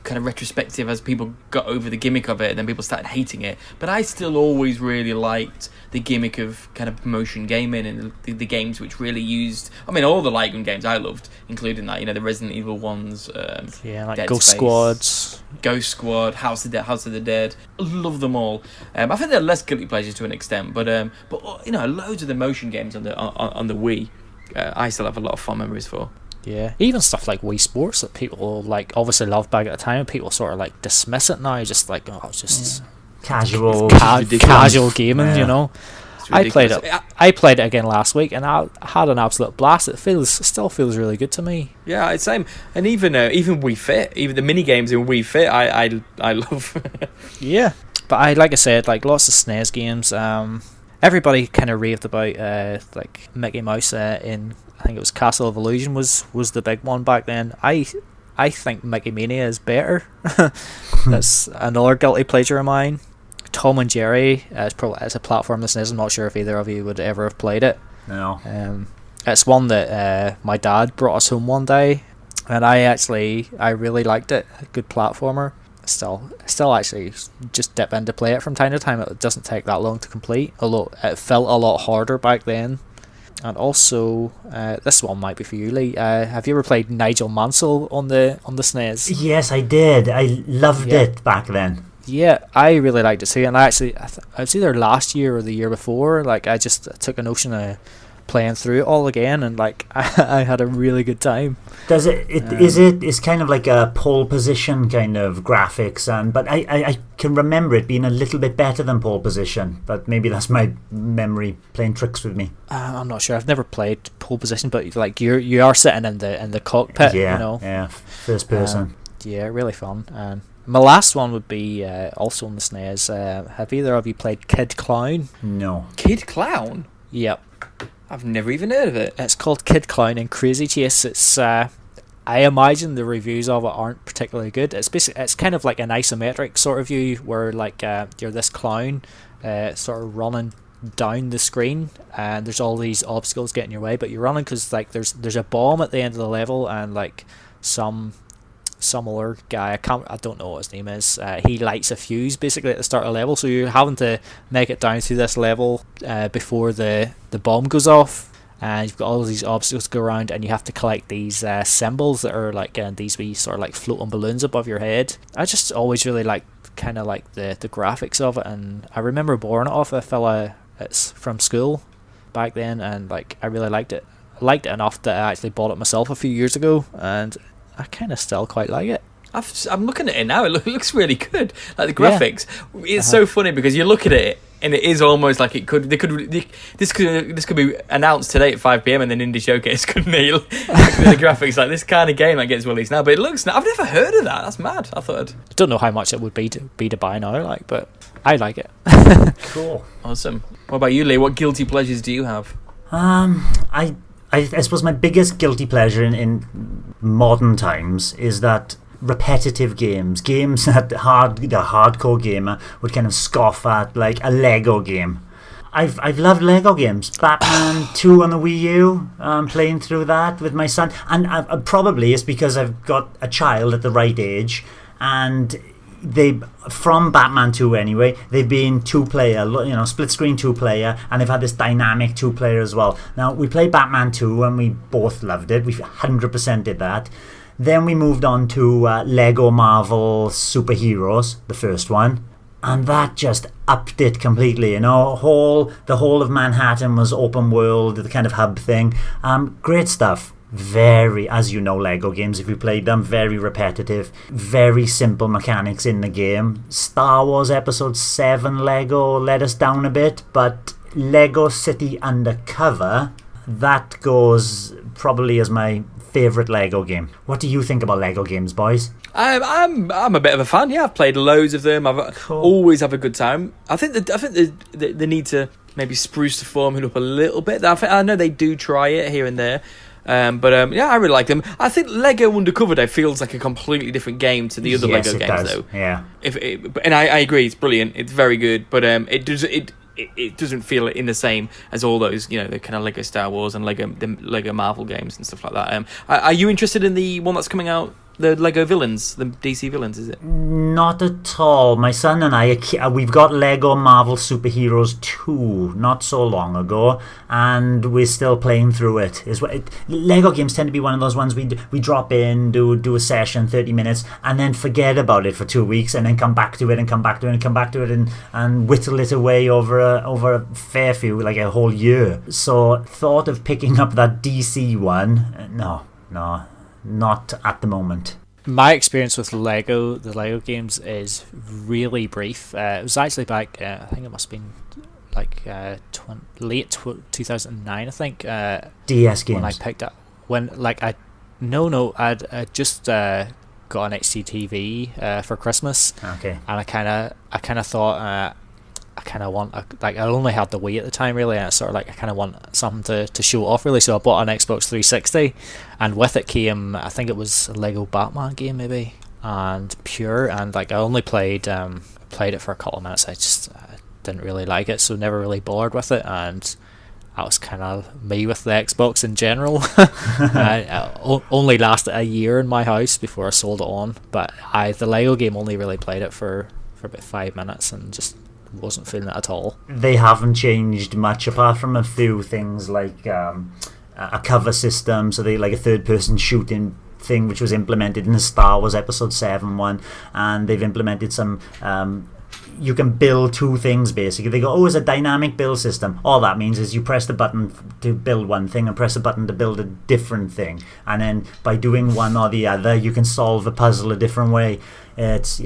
kind of retrospective as people got over the gimmick of it, and then people started hating it. But I still always really liked the gimmick of kind of motion gaming and the games which really used. I mean, all the light gun games I loved, including that, the Resident Evil ones. like Dead Ghost Space, Squads. Ghost Squad, House of the Dead. I love them all. I think they're less guilty pleasures to an extent, but loads of the motion games on the Wii, I still have a lot of fun memories for. Yeah, even stuff like Wii Sports that people like obviously loved back at the time, and people sort of like dismiss it now, just like, oh, it's just Casual. casual gaming, Yeah. I played it again last week, and I had an absolute blast. It still feels really good to me. Yeah, it's same. And even Wii Fit, even the mini games in Wii Fit, I love. Yeah, but like I said, like lots of SNES games. Everybody kind of raved about like Mickey Mouse in, I think it was Castle of Illusion was the big one back then. I think Mickey Mania is better. That's another guilty pleasure of mine. Tom and Jerry is a platform SNES. I'm not sure if either of you would ever have played it. No. It's one that my dad brought us home one day, and I really liked it. A good platformer. Still actually just dip in to play it from time to time. It doesn't take that long to complete, although it felt a lot harder back then. And also, this one might be for you, Lee. Have you ever played Nigel Mansell on the SNES? Yes, I did. I loved it back then. Yeah, I really liked it too. And it was either last year or the year before. Like, I just took a notion of playing through it all again, and like I had a really good time. Does it's kind of like a pole position kind of graphics, but I can remember it being a little bit better than pole position, but maybe that's my memory playing tricks with me. I'm not sure. I've never played pole position, but like you are sitting in the cockpit. Yeah, first person. Yeah, really fun. And my last one would be also on the SNES. Have either of you played Kid Clown? No. Kid Clown? Yep. I've never even heard of it. It's called Kid Clown and Crazy Chase. It's I imagine the reviews of it aren't particularly good. It's kind of like an isometric sort of view where like you're this clown sort of running down the screen, and there's all these obstacles getting your way, but you're running because like there's a bomb at the end of the level, and like some other guy, I don't know what his name is, he lights a fuse basically at the start of the level, so you're having to make it down through this level before the bomb goes off, and you've got all these obstacles to go around, and you have to collect these symbols that are like these wee sort of like floating balloons above your head. I just always really liked kind of like the graphics of it, and I remember borrowing it off a fella from school back then, and like I really liked it enough that I actually bought it myself a few years ago, and I kind of still quite like it. I'm looking at it now. It looks really good. Like the graphics, it's so funny because you look at it and it is almost like this could be announced today at 5 p.m. and then Indie Showcase couldn't it? The graphics like this kind of game that gets released now, but it looks. I've never heard of that. That's mad. I don't know how much it would be to buy now, like, but I like it. Cool. Awesome. What about you, Lee? What guilty pleasures do you have? I suppose my biggest guilty pleasure in modern times is that repetitive games that the hardcore gamer would kind of scoff at, like a Lego game. I've loved Lego games. Batman 2 on the Wii U, playing through that with my son, and probably it's because I've got a child at the right age, and from Batman 2 anyway, they've been 2-player, split screen 2-player, and they've had this dynamic 2-player as well. Now, we played Batman 2 and we both loved it. We 100% did that. Then we moved on to Lego Marvel Superheroes, the first one. And that just upped it completely, you know. The whole of Manhattan was open world, the kind of hub thing. Great stuff. Very, as you know, Lego games, if you played them, very repetitive, very simple mechanics in the game. Star Wars Episode 7 Lego let us down a bit, but Lego City Undercover, that goes probably as my favourite Lego game. What do you think about Lego games, boys? I'm a bit of a fan. Yeah, I've played loads of them. Always have a good time. I think they need to maybe spruce the formula up a little bit. I know they do try it here and there. But yeah, I really like them. I think Lego Undercover Day feels like a completely different game to the other Lego games, though. Yeah. And I agree, it's brilliant. It's very good, but it doesn't feel in the same as all those, you know, the kind of Lego Star Wars and Lego Marvel games and stuff like that. Are you interested in the one that's coming out? The Lego villains, the DC villains, is it? Not at all. My son and I, we've got Lego Marvel Superheroes 2 not so long ago, and we're still playing through it. Lego games tend to be one of those ones we drop in, do a session, 30 minutes, and then forget about it for 2 weeks, and then come back to it, and come back to it, and come back to it, and whittle it away over a fair few, like a whole year. So thought of picking up that DC one, no. Not at the moment. My experience with the Lego games is really brief. It was actually back, I think it must have been like late 2009, I think. DS games. When I picked up, I'd just got an HDTV for Christmas. Okay. And I kind of thought, I kind of want I only had the Wii at the time, really, and it's sort of like I kind of want something to show off, really. So I bought an Xbox 360, and with it came, I think it was a Lego Batman game maybe, and Pure, and like I only played it for a couple of minutes. I just didn't really like it, so never really bothered with it, and that was kind of me with the Xbox in general. I only lasted a year in my house before I sold it on, but the Lego game only really played it for about 5 minutes and just wasn't feeling it at all. They haven't changed much apart from a few things like a cover system, so they like a third person shooting thing which was implemented in the Star Wars Episode 7 one, and they've implemented some you can build two things basically. They go, it's a dynamic build system. All that means is you press the button to build one thing and press the button to build a different thing, and then by doing one or the other you can solve a puzzle a different way. It's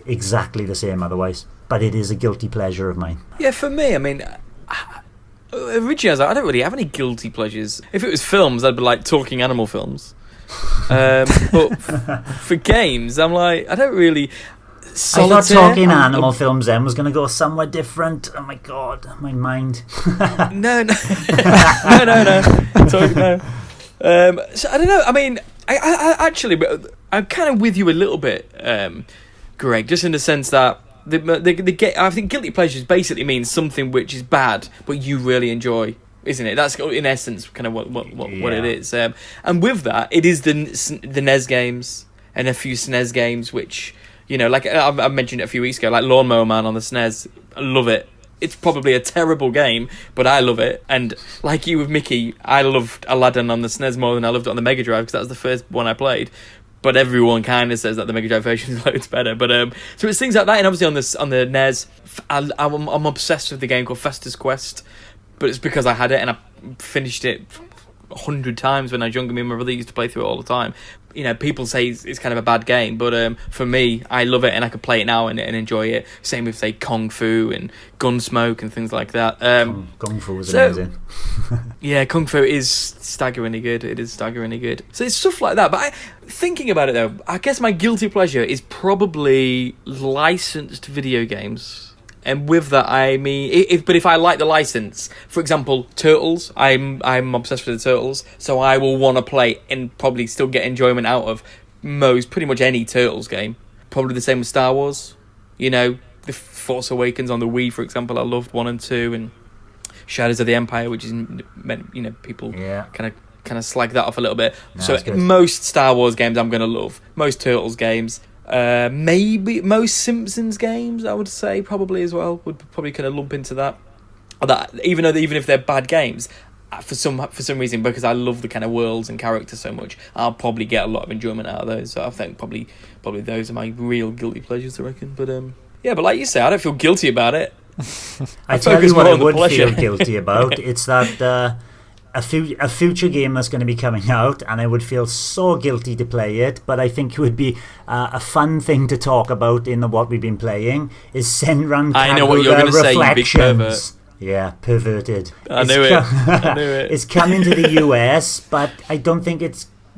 exactly the same otherwise, but it is a guilty pleasure of mine. Yeah, for me, I mean, originally I was like, I don't really have any guilty pleasures. If it was films, I'd be like talking animal films. But for games, I'm like, I don't really. Solitaire, I thought talking animal films then was going to go somewhere different. Oh my god, my mind. No. So I don't know. I mean, I actually, I'm kind of with you a little bit, Greg, just in the sense that I think guilty pleasures basically means something which is bad but you really enjoy, isn't it? That's in essence kind of what it is. And with that, it is the NES games and a few SNES games which, you know, like I mentioned it a few weeks ago, like Lawnmower Man on the SNES. I love it. It's probably a terrible game, but I love it. And like you with Mickey, I loved Aladdin on the SNES more than I loved it on the Mega Drive because that was the first one I played. But everyone kind of says that the Mega Drive version is loads better. But so it's things like that. And obviously on the NES, I'm obsessed with the game called Fester's Quest. But it's because I had it and I finished it 100 times when I was younger. Me and my brother used to play through it all the time. You know, people say it's kind of a bad game, but for me, I love it and I could play it now and enjoy it. Same with, say, Kung Fu and Gunsmoke and things like that. Kung Fu was amazing. Yeah, Kung Fu is staggeringly good. It is staggeringly good. So it's stuff like that. But thinking about it, though, I guess my guilty pleasure is probably licensed video games. And with that, I mean, if I like the license, for example, Turtles, I'm obsessed with the Turtles, so I will want to play and probably still get enjoyment out of pretty much any Turtles game. Probably the same with Star Wars. You know, The Force Awakens on the Wii, for example, I loved 1 and 2, and Shadows of the Empire, which is meant, you know, people kind of slag that off a little bit. No, so most Star Wars games I'm going to love. Most Turtles games. Maybe most Simpsons games, I would say, probably as well, would probably kind of lump into that. Even if they're bad games, for some reason, because I love the kind of worlds and characters so much, I'll probably get a lot of enjoyment out of those. So I think probably those are my real guilty pleasures, I reckon. But yeah, but like you say, I don't feel guilty about it. I tell you what I would feel pleasure. guilty about. It's that a future game that's going to be coming out, and I would feel so guilty to play it, but I think it would be a fun thing to talk about in what we've been playing, is Senran Kagura I know what you're going to say, you big pervert. Yeah, perverted. I knew it. It's coming to the US, but I don't think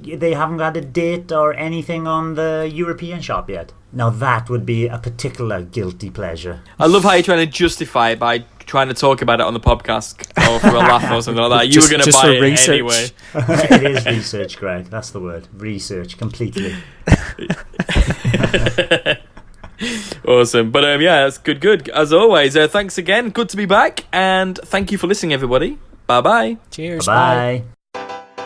they haven't got a date or anything on the European shop yet. Now that would be a particular guilty pleasure. I love how you're trying to justify it by trying to talk about it on the podcast or for a laugh or something like that. You were going to buy it research. Anyway. It is research, Greg. That's the word. Research, completely. Awesome. But yeah, that's good. As always, thanks again. Good to be back. And thank you for listening, everybody. Bye-bye. Cheers. Bye.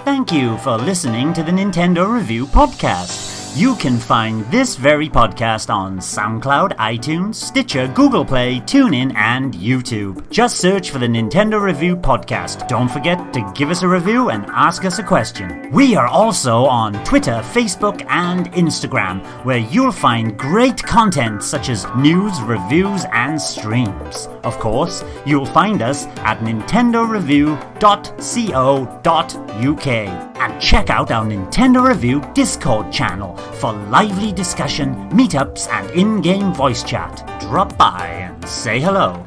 Thank you for listening to the Nintendo Review Podcast. You can find this very podcast on SoundCloud, iTunes, Stitcher, Google Play, TuneIn, and YouTube. Just search for the Nintendo Review Podcast. Don't forget to give us a review and ask us a question. We are also on Twitter, Facebook, and Instagram, where you'll find great content such as news, reviews, and streams. Of course, you'll find us at nintendoreview.co.uk. And check out our Nintendo Review Discord channel for lively discussion, meetups, and in-game voice chat. Drop by and say hello.